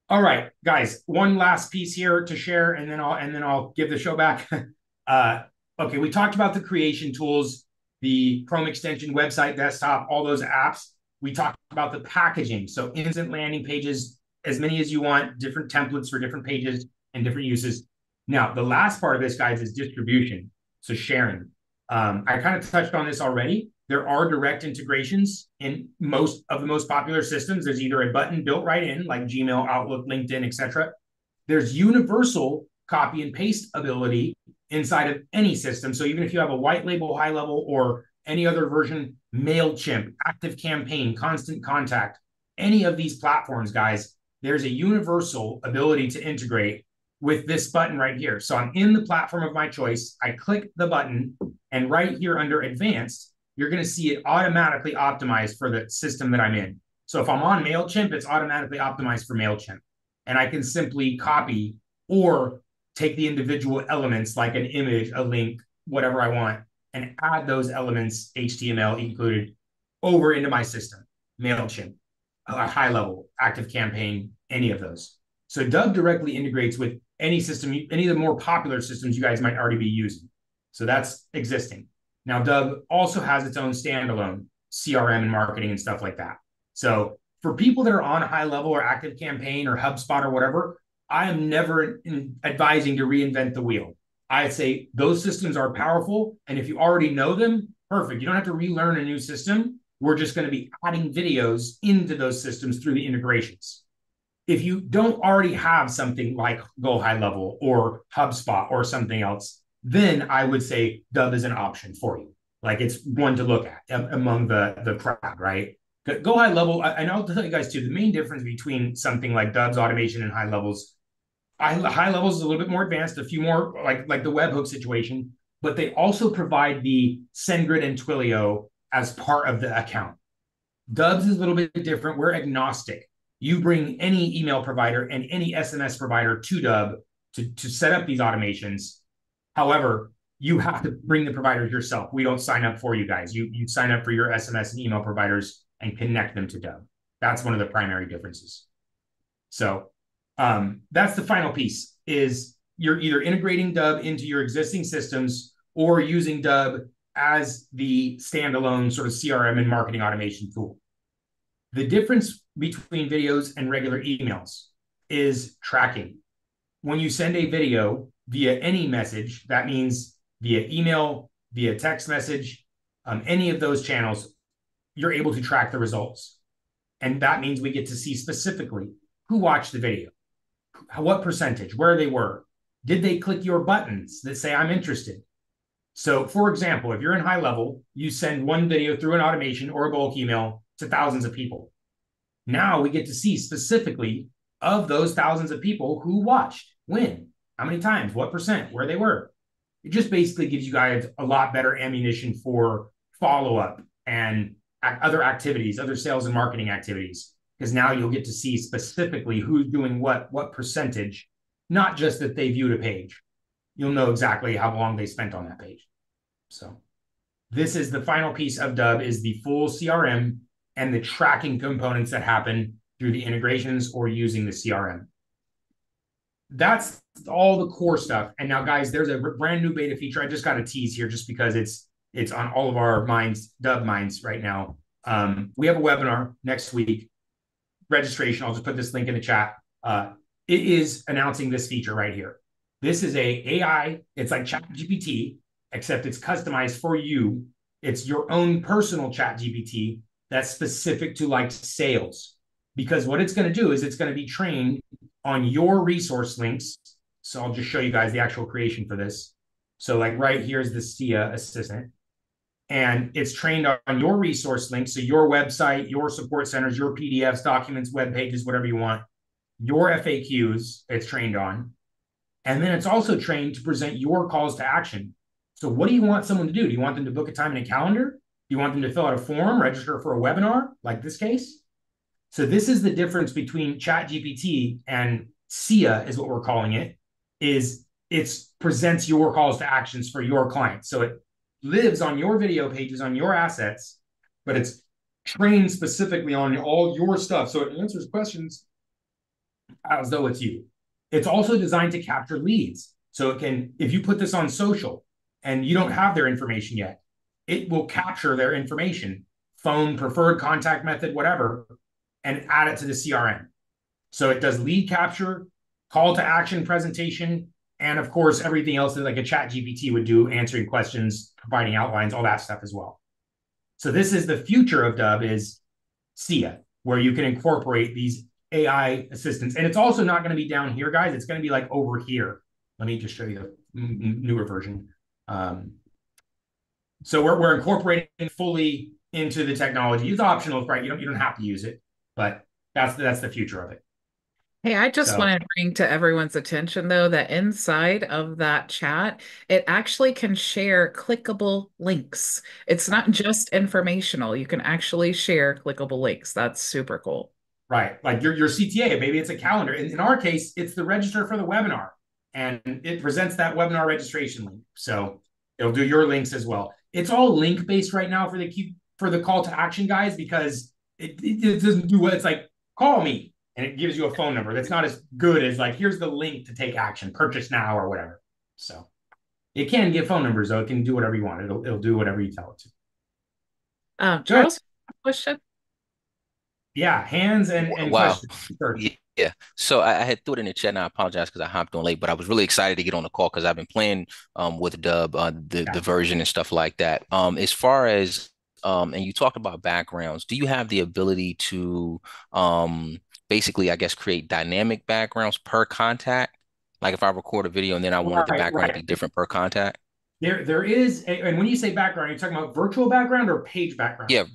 all right, guys, one last piece here to share, and then I'll give the show back. Okay, we talked about the creation tools, the Chrome extension, website, desktop, all those apps. We talked about the packaging, so instant landing pages, as many as you want, different templates for different pages and different uses. Now, the last part of this, guys, is distribution, so sharing. I kind of touched on this already. There are direct integrations in most of the most popular systems. There's either a button built right in, like Gmail, Outlook, LinkedIn, etc. There's universal copy and paste ability inside of any system. So even if you have a white label, high level, or any other version, MailChimp, ActiveCampaign, Constant Contact, any of these platforms, guys, there's a universal ability to integrate with this button right here. So I'm in the platform of my choice. I click the button, and right here under advanced, you're going to see it automatically optimized for the system that I'm in. So if I'm on MailChimp, it's automatically optimized for MailChimp. And I can simply copy or take the individual elements like an image, a link, whatever I want, and add those elements, HTML included, over into my system, MailChimp, a high level, Active Campaign, any of those. So Dubb directly integrates with any system, any of the more popular systems you guys might already be using. So that's existing. Now, Dubb also has its own standalone CRM and marketing and stuff like that. So for people that are on high level or Active Campaign or HubSpot or whatever, I am never advising to reinvent the wheel. I say those systems are powerful. And if you already know them, perfect. You don't have to relearn a new system. We're just going to be adding videos into those systems through the integrations. If you don't already have something like Go High Level or HubSpot or something else, then I would say Dubb is an option for you. Like it's one to look at among the crowd, right? Go High Level, and I'll tell you guys too, the main difference between something like Dubb's automation and High Levels, High Levels is a little bit more advanced, a few more like the webhook situation, but they also provide the SendGrid and Twilio as part of the account. Dubb's is a little bit different. We're agnostic. You bring any email provider and any SMS provider to Dubb to set up these automations. However, you have to bring the providers yourself. We don't sign up for you guys. You sign up for your SMS and email providers and connect them to Dubb. That's one of the primary differences. So that's the final piece is you're either integrating Dubb into your existing systems or using Dubb as the standalone sort of CRM and marketing automation tool. The difference between videos and regular emails is tracking. When you send a video via any message, that means via email, via text message, any of those channels, you're able to track the results. And that means we get to see specifically who watched the video, what percentage, where they were, did they click your buttons that say I'm interested? So for example, if you're in High Level, you send one video through an automation or a bulk email to thousands of people. Now we get to see specifically of those thousands of people who watched, when, how many times, what percent, where they were. It just basically gives you guys a lot better ammunition for follow-up and other activities, other sales and marketing activities, because now you'll get to see specifically who's doing what percentage, not just that they viewed a page. You'll know exactly how long they spent on that page. So this is the final piece of Dubb is the full CRM and the tracking components that happen through the integrations or using the CRM. That's all the core stuff. And now, guys, there's a brand new beta feature. I just got a tease here just because it's on all of our minds, Dubb minds right now. We have a webinar next week. Registration, I'll just put this link in the chat. It is announcing this feature right here. This is a AI, it's like ChatGPT, except it's customized for you. It's your own personal ChatGPT that's specific to like sales. Because what it's going to do is it's going to be trained on your resource links. So I'll just show you guys the actual creation for this. So like right here is the SIA assistant. And it's trained on your resource links. So your website, your support centers, your PDFs, documents, web pages, whatever you want, your FAQs it's trained on. And then it's also trained to present your calls to action. So what do you want someone to do? Do you want them to book a time in a calendar? Do you want them to fill out a form, register for a webinar, like this case? So this is the difference between ChatGPT and SIA is what we're calling it, is it presents your calls to actions for your clients. So it lives on your video pages, on your assets, but it's trained specifically on all your stuff. So it answers questions as though it's you. It's also designed to capture leads. So it can, if you put this on social and you don't have their information yet, it will capture their information, phone, preferred contact method, whatever, and add it to the CRM. So it does lead capture, call to action presentation, and of course, everything else that like a chat GPT would do, answering questions, providing outlines, all that stuff as well. So this is the future of Dubb is SIA, where you can incorporate these AI assistants. And it's also not going to be down here, guys. It's going to be like over here. Let me just show you the newer version. So we're incorporating fully into the technology. It's optional, right? You don't have to use it, but that's the future of it. Hey, I just So want to bring to everyone's attention, though, that inside of that chat, it actually can share clickable links. It's not just informational. You can actually share clickable links. That's super cool. right, like your CTA, maybe it's a calendar. In our case, it's the register for the webinar, and it presents that webinar registration link. So it'll do your links as well. It's all link based right now for the call to action, guys, because it doesn't do what it's like. Call me, and it gives you a phone number. That's not as good as like here's the link to take action, purchase now or whatever. So it can give phone numbers though. It can do whatever you want. It'll do whatever you tell it to. Good. Charles, question? Yeah, hands and Wow. questions. Sure. Yeah. So I had threw it in the chat and I apologize because I hopped on late, but I was really excited to get on the call because I've been playing with Dubb, the Yeah. version and stuff like that. As far as and you talked about backgrounds, do you have the ability to basically, I guess, create dynamic backgrounds per contact? Like if I record a video and then I wanted the Right, background to right. be different per contact? There is, and when you say background, you're talking about virtual background or page background? Yeah,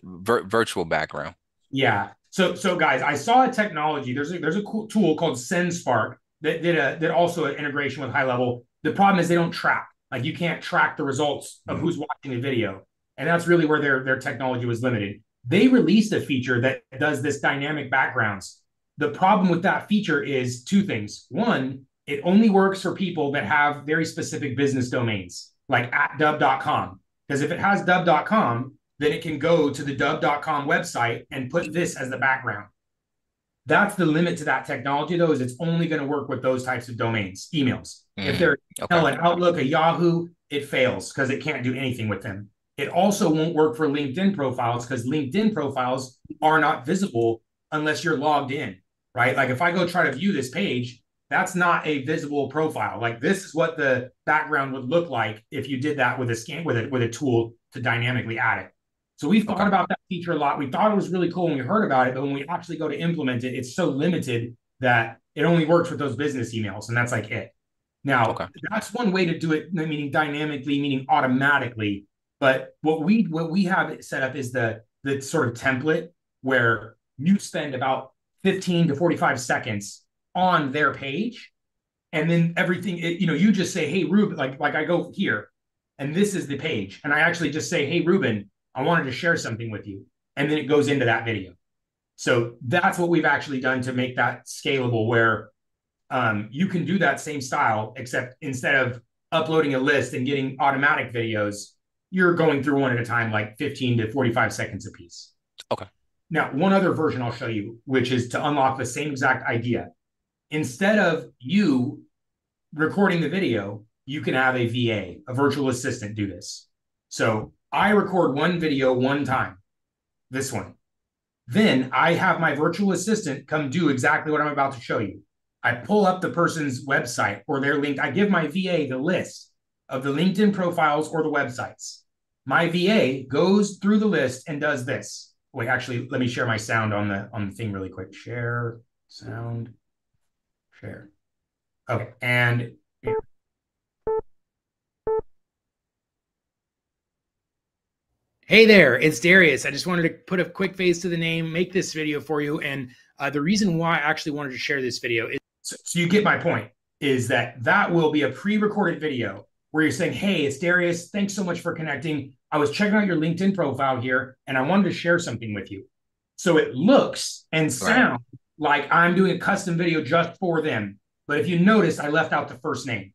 virtual background. Yeah. So guys, I saw a technology. There's a cool tool called SendSpark that also an integration with High Level. The problem is they don't track. Like you can't track the results of who's watching the video, and that's really where their technology was limited. They released a feature that does this dynamic backgrounds. The problem with that feature is two things. One, it only works for people that have very specific business domains, like at dubb.com. Because if it has dubb.com, then it can go to the dubb.com website and put this as the background. That's the limit to that technology, though, is it's only going to work with those types of domains, emails. If they're an Outlook, a Yahoo, it fails because it can't do anything with them. It also won't work for LinkedIn profiles because LinkedIn profiles are not visible unless you're logged in, right? Like if I go try to view this page, that's not a visible profile. Like this is what the background would look like if you did that with a scan with a tool to dynamically add it. So we've thought about that feature a lot. We thought it was really cool when we heard about it, but when we actually go to implement it, it's so limited that it only works with those business emails, and that's like it. Now, that's one way to do it, meaning dynamically, meaning automatically. But what we have set up is the sort of template where you spend about 15 to 45 seconds on their page, and then everything, you just say, hey, Ruben, like I go here, and this is the page. And I actually just say, hey, Ruben, I wanted to share something with you. And then it goes into that video. So that's what we've actually done to make that scalable, where you can do that same style, except instead of uploading a list and getting automatic videos, you're going through one at a time, like 15 to 45 seconds a piece. Okay. Now, one other version I'll show you, which is to unlock the same exact idea. Instead of you recording the video, you can have a VA, a virtual assistant, do this. So I record one video one time, this one. Then I have my virtual assistant come do exactly what I'm about to show you. I pull up the person's website or their link. I give my VA the list of the LinkedIn profiles or the websites. My VA goes through the list and does this. Wait, actually, let me share my sound on the thing really quick. Share, sound, share. Okay, and hey there, it's Darius. I just wanted to put a quick face to the name, make this video for you. And the reason why I actually wanted to share this video is... So you get my point, is that will be a pre-recorded video where you're saying, hey, it's Darius. Thanks so much for connecting. I was checking out your LinkedIn profile here, and I wanted to share something with you. So it looks and sounds like I'm doing a custom video just for them. But if you notice, I left out the first name.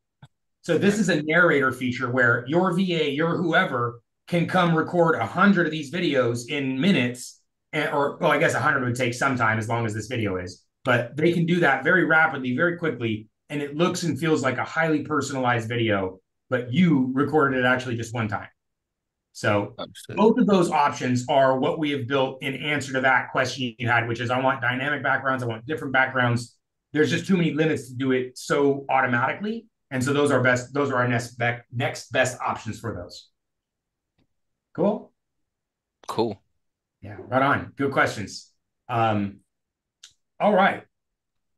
So this is a narrator feature where your VA, your whoever, can come record 100 of these videos in minutes, or I guess 100 would take some time as long as this video is, but they can do that very rapidly, very quickly, and it looks and feels like a highly personalized video, but you recorded it actually just one time. So both of those options are what we have built in answer to that question you had, which is I want dynamic backgrounds, I want different backgrounds. There's just too many limits to do it so automatically. And so those are our next best options for those. Cool. Cool. Yeah, right on. Good questions. All right.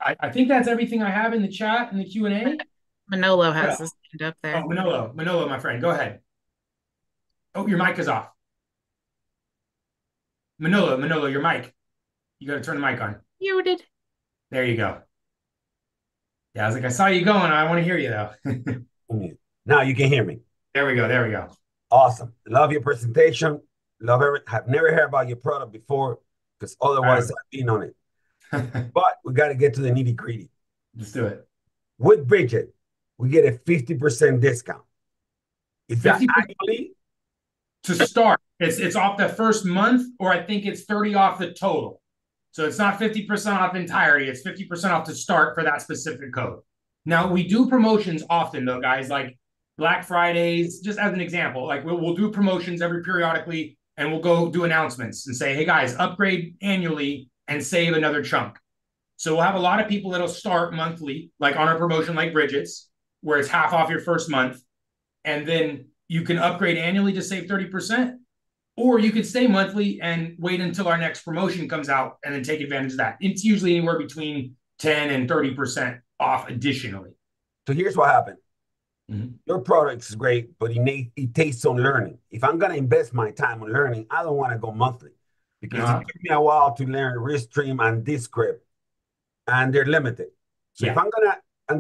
I think that's everything I have in the chat and the Q&A. Manolo has his hand up there. Oh, Manolo, my friend, go ahead. Oh, your mic is off. Manolo, your mic. You got to turn the mic on. Muted. There you go. Yeah, I was like, I saw you going. I want to hear you though. Now you can hear me. There we go. There we go. Awesome. Love your presentation. Love it. Have never heard about your product before because otherwise I've been on it. But we got to get to the nitty gritty. Let's do it. With Bridget, we get a 50% discount. Is that 50% annually? to start. It's off the first month, or I think it's 30 off the total. So it's not 50% off entirety. It's 50% off to start for that specific code. Now, we do promotions often, though, guys, like Black Fridays, just as an example. Like we'll do promotions every periodically, and we'll go do announcements and say, hey, guys, upgrade annually and save another chunk. So we'll have a lot of people that'll start monthly, like on a promotion like Bridget's, where it's half off your first month. And then you can upgrade annually to save 30%. Or you could stay monthly and wait until our next promotion comes out and then take advantage of that. It's usually anywhere between 10 and 30% off additionally. So here's what happened. Mm-hmm. Your product is great, but it takes on learning. If I'm going to invest my time on learning, I don't want to go monthly because it took me a while to learn Restream and Descript, and they're limited. So if I'm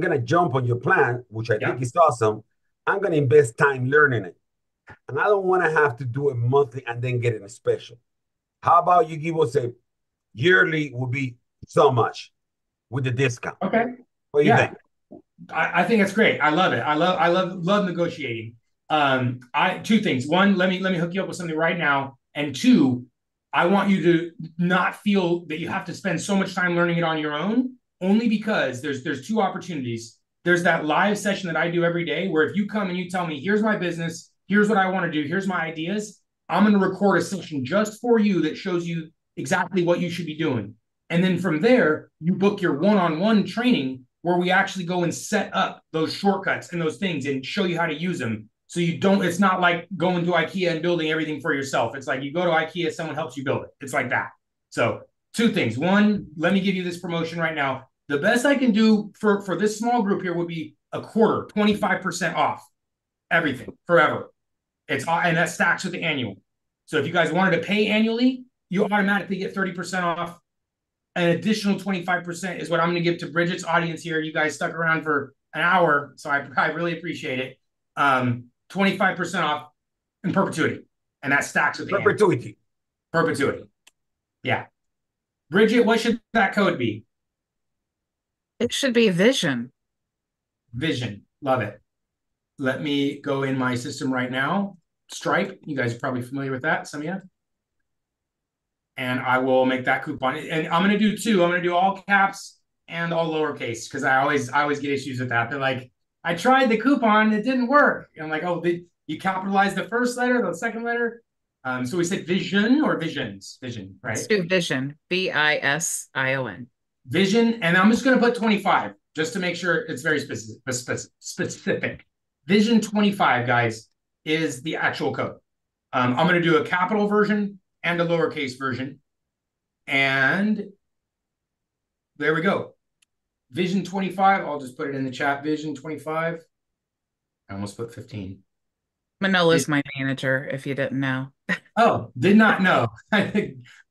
gonna jump on your plan, which I think is awesome, I'm going to invest time learning it. And I don't want to have to do it monthly and then get it a special. How about you give us a yearly will be so much with the discount? Okay. What do you think? I think it's great. I love it. I love negotiating. Two things. One, let me hook you up with something right now. And two, I want you to not feel that you have to spend so much time learning it on your own, only because there's two opportunities. There's that live session that I do every day where if you come and you tell me, here's my business, here's what I want to do, here's my ideas, I'm going to record a session just for you that shows you exactly what you should be doing. And then from there, you book your one-on-one training where we actually go and set up those shortcuts and those things and show you how to use them. So you don't, it's not like going to IKEA and building everything for yourself. It's like you go to IKEA, someone helps you build it. It's like that. So two things. One, let me give you this promotion right now. The best I can do for this small group here would be a quarter, 25% off everything forever. And that stacks with the annual. So if you guys wanted to pay annually, you automatically get 30% off. An additional 25% is what I'm going to give to Bridget's audience here. You guys stuck around for an hour, so I really appreciate it. 25% off in perpetuity, and that stacks with the perpetuity. Perpetuity. Yeah. Bridget, what should that code be? It should be Vision. Vision. Love it. Let me go in my system right now. Stripe. You guys are probably familiar with that, some of you. And I will make that coupon. And I'm going to do two. I'm going to do all caps and all lowercase because I always get issues with that. They're like, I tried the coupon. It didn't work. And I'm like, oh, did you capitalize the first letter, the second letter? So we said vision or visions? Vision, right? Let's do Vision. Vision. Vision. And I'm just going to put 25 just to make sure it's very specific. Vision 25, guys, is the actual code. I'm going to do a capital version and a lowercase version. And there we go. Vision 25. I'll just put it in the chat. Vision 25. I almost put 15. Manila's my manager, if you didn't know. Oh, did not know.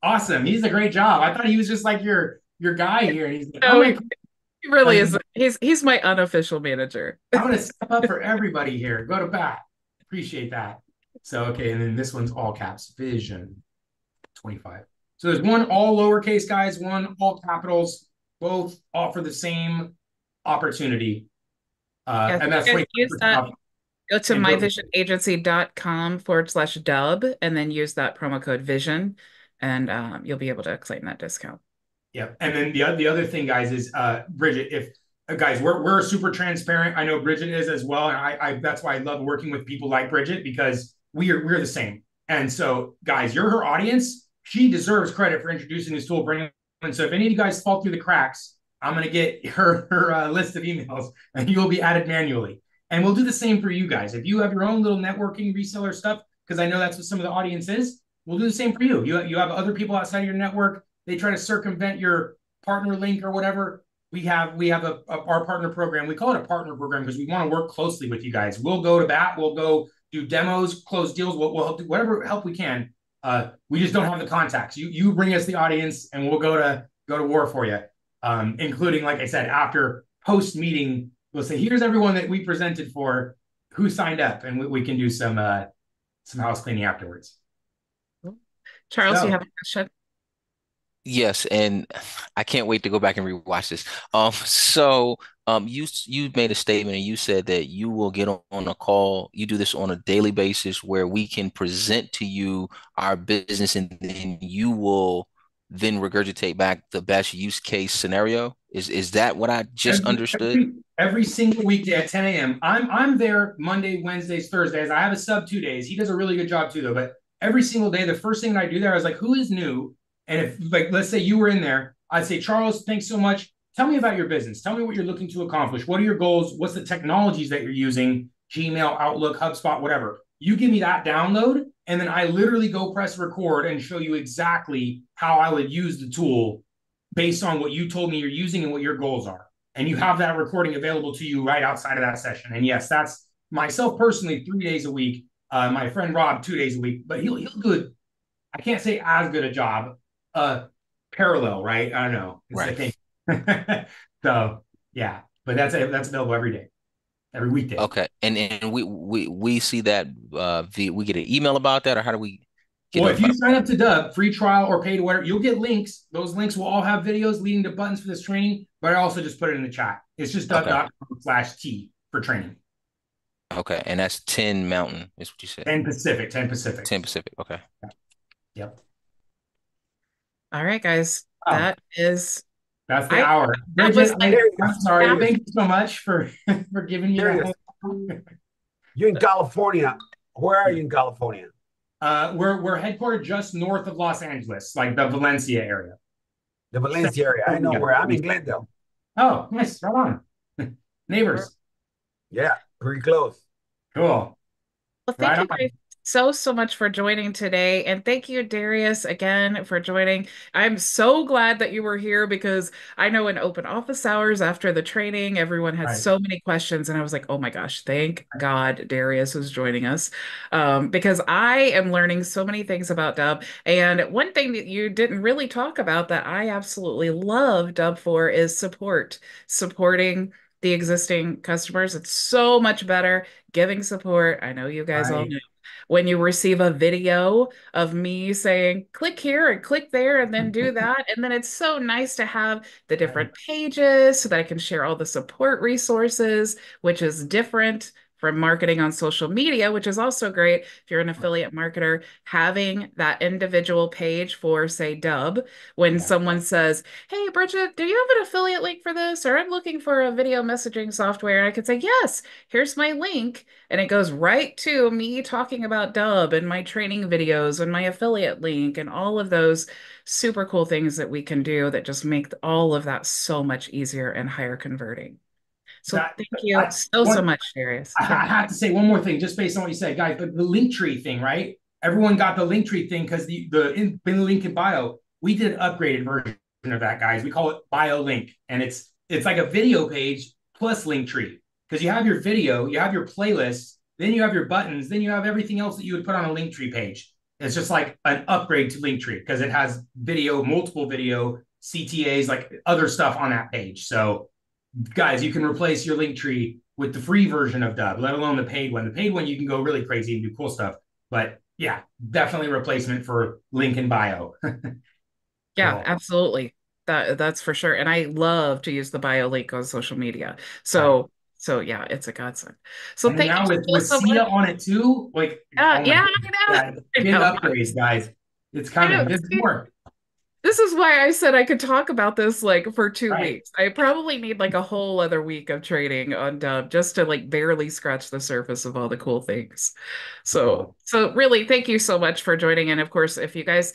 Awesome. He's a great job. I thought he was just like your guy here. And he's like, no, he really isn't. He's my unofficial manager. I'm going to step up for everybody here. Go to bat. Appreciate that. So, okay. And then this one's all caps. Vision 25. So there's one all lowercase, guys, one all capitals, both offer the same opportunity. And that's what use that. Go to myvisionagency.com/Dubb and then use that promo code Vision, and you'll be able to claim that discount. Yeah. And then the other thing, guys, is Bridget, if guys, we're super transparent. I know Bridget is as well. And I that's why I love working with people like Bridget, because we're the same. And so, guys, you're her audience. She deserves credit for introducing this tool. And so if any of you guys fall through the cracks, I'm going to get her list of emails and you'll be added manually. And we'll do the same for you guys. If you have your own little networking reseller stuff, because I know that's what some of the audience is, we'll do the same for you. You have other people outside of your network. They try to circumvent your partner link or whatever. We have our partner program. We call it a partner program because we want to work closely with you guys. We'll go to bat. We'll go do demos, close deals. We'll do whatever help we can. We just don't have the contacts. You bring us the audience, and we'll go to war for you. including, like I said, after post meeting, we'll say, here's everyone that we presented for, who signed up, and we can do some house cleaning afterwards. Charles, you So, have a question? Yes, and I can't wait to go back and rewatch this. You made a statement and you said that you will get on a call. You do this on a daily basis where we can present to you our business, and then you will then regurgitate back the best use case scenario. Is that what I just understood? every single weekday at 10 a.m. I'm there Monday, Wednesdays, Thursdays. I have a sub 2 days. He does a really good job too, though. But every single day, the first thing that I do there, I was like, who is new? And if, like, let's say you were in there, I'd say, Charles, thanks so much. Tell me about your business. Tell me what you're looking to accomplish. What are your goals? What's the technologies that you're using? Gmail, Outlook, HubSpot, whatever. You give me that download, and then I literally go press record and show you exactly how I would use the tool based on what you told me you're using and what your goals are. And you have that recording available to you right outside of that session. And yes, that's myself personally 3 days a week. My friend Rob 2 days a week, but he'll do it. I can't say as good a job. Parallel, right? I don't know. It's Right. the thing. So yeah, but that's available every day, every weekday. Okay. And we see that we get an email about that, or how do we get Well, if you notified? sign up to Dubb, free trial or paid whatever, you'll get links. Those links will all have videos leading to buttons for this training, but I also just put it in the chat. It's just Okay. dubb.com/T for training. Okay. And that's 10 Mountain, is what you said. 10 Pacific, 10 Pacific. 10 Pacific. Okay. Yep. All right, guys. Wow. That's the hour. That was Bridget, like, I'm sorry. yeah. Thank you so much for giving me that. You're in California. Where are you in California? We're headquartered just north of Los Angeles, like the Valencia area. The Valencia area. I know where. I'm in Glendale. Oh, nice. Right on. Neighbors. Yeah, pretty close. Cool. Well, thank you guys so much for joining today. And thank you, Darius, again for joining. I'm so glad that you were here because I know in open office hours after the training, everyone had so many questions. And I was like, oh my gosh, thank God Darius was joining us because I am learning so many things about Dubb. And one thing that you didn't really talk about that I absolutely love Dubb for is supporting the existing customers. It's so much better giving support. I know you guys all know when you receive a video of me saying, click here and click there and then do that. And then it's so nice to have the different pages so that I can share all the support resources, which is different from marketing on social media, which is also great if you're an affiliate marketer, having that individual page for, say, Dubb. When someone says, hey, Bridget, do you have an affiliate link for this? Or I'm looking for a video messaging software. And I could say, yes, here's my link. And it goes right to me talking about Dubb and my training videos and my affiliate link and all of those super cool things that we can do that just make all of that so much easier and higher converting. So thank you so much, Darius. I have to say one more thing, just based on what you said, guys. But the Linktree thing, right? Everyone got the Linktree thing because the link in bio. We did an upgraded version of that, guys. We call it Bio Link, and it's like a video page plus Linktree because you have your video, you have your playlist, then you have your buttons, then you have everything else that you would put on a Linktree page. It's just like an upgrade to Linktree because it has video, multiple video, CTAs, like other stuff on that page. So guys, you can replace your Linktree with the free version of Dubb, let alone the paid one. The paid one, you can go really crazy and do cool stuff. But yeah, definitely replacement for link in bio. Yeah, absolutely. That's for sure. And I love to use the bio link on social media. So yeah, it's a godsend. So and thank now you with so Sia much. on it too, like Yeah, I know. yeah, big upgrades, guys. It's coming. There's more. This is why I said I could talk about this like for 2 weeks. I probably need like a whole other week of training on Dubb just to like barely scratch the surface of all the cool things. So really thank you so much for joining. And of course, if you guys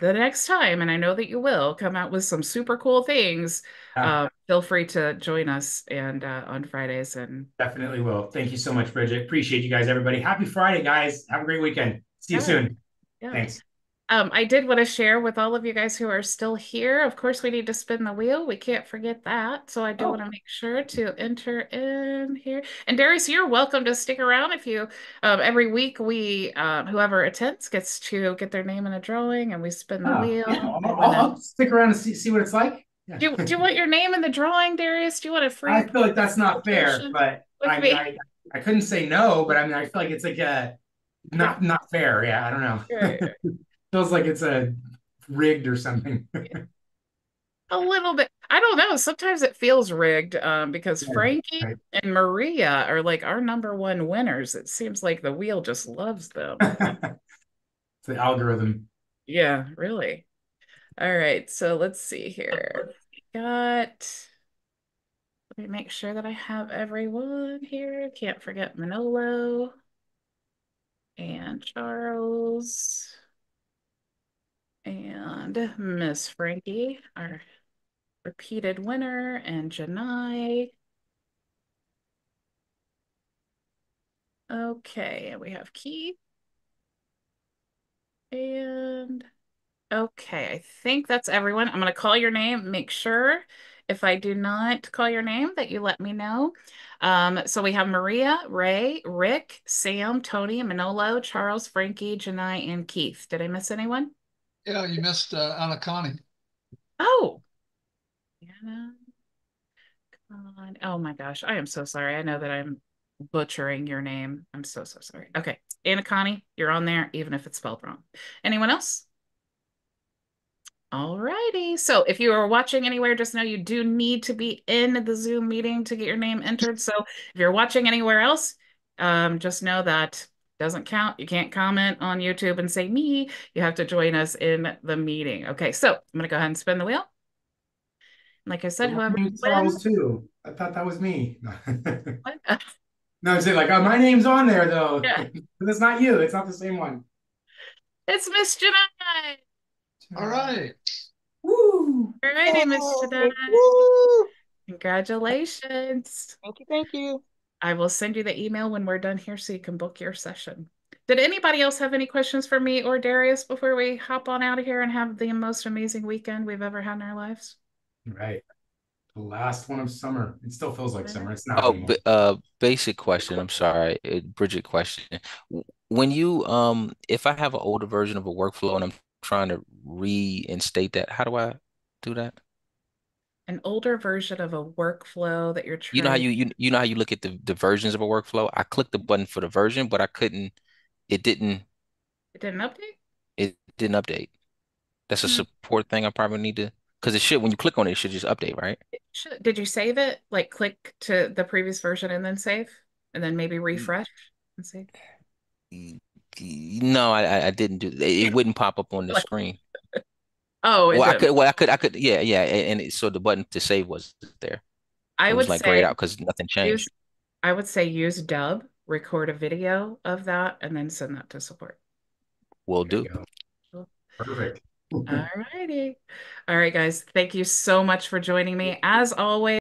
the next time, and I know that you will come out with some super cool things, feel free to join us and on Fridays. And definitely will. Thank you so much, Bridget. Appreciate you guys, everybody. Happy Friday, guys. Have a great weekend. See you soon. Yeah. Thanks. I did want to share with all of you guys who are still here. Of course, we need to spin the wheel. We can't forget that. So I do want to make sure to enter in here. And Darius, you're welcome to stick around if you, every week we, whoever attends gets to get their name in a drawing and we spin the wheel. Yeah, I'll stick around and see what it's like. Do you want your name in the drawing, Darius? Do you want a free I feel like that's not fair, consultation but with I mean, me? I couldn't say no, but I mean, I feel like it's like a not fair. Yeah, I don't Right. know. Feels like it's a rigged or something. A little bit. I don't know. Sometimes it feels rigged, because Yeah, Frankie right. and Maria are like our number one winners. It seems like the wheel just loves them. It's the algorithm. Yeah, really. All right, so let's see here. Got, let me make sure that I have everyone here. Can't forget Manolo and Charles and Miss Frankie, our repeated winner, and Janai. Okay, and we have Keith. And okay, I think that's everyone. I'm going to call your name. Make sure if I do not call your name that you let me know. So we have Maria, Ray, Rick, Sam, Tony, Manolo, Charles, Frankie, Janai, and Keith. Did I miss anyone? Yeah, you missed Anna Connie. Oh, Anna. Oh my gosh, I am so sorry. I know that I'm butchering your name. I'm so, so sorry. Okay, Anna Connie, you're on there, even if it's spelled wrong. Anyone else? All righty. So if you are watching anywhere, just know you do need to be in the Zoom meeting to get your name entered. So if you're watching anywhere else, just know that doesn't count. You can't comment on YouTube and say me. You have to join us in the meeting. Okay, so I'm going to go ahead and spin the wheel. Like I said, My whoever name's wins. Charles too. I thought that was me. What? No, I'm saying like, oh, my name's on there though. Yeah, But it's not you. It's not the same one. it's Miss Janai. All right. Woo! All righty, Miss Janai. Woo! Congratulations. Thank you, thank you. I will send you the email when we're done here so you can book your session. Did anybody else have any questions for me or Darius before we hop on out of here and have the most amazing weekend we've ever had in our lives? Right. The last one of summer. It still feels like summer. It's not Oh, anymore. basic question. I'm sorry, Bridget question. When you if I have an older version of a workflow and I'm trying to reinstate that, how do I do that? An older version of a workflow that you're You know how trying, you know how you look at the versions of a workflow? I clicked the button for the version, but I couldn't. It didn't. it didn't update? It didn't update. That's a Hmm. support thing I probably need to, because it should, when you click on it, it should just update, right? Did you save it? Like click to the previous version and then save? And then maybe refresh and save? No, I didn't do it. It wouldn't pop up on the Like, screen. oh, it didn't. I could, yeah, so the button to save was there. I It was would like grayed say out because nothing use changed. I would say use Dubb, record a video of that, and then send that to support. Will There do. you go. Perfect. All righty. All right, guys. Thank you so much for joining me. As always,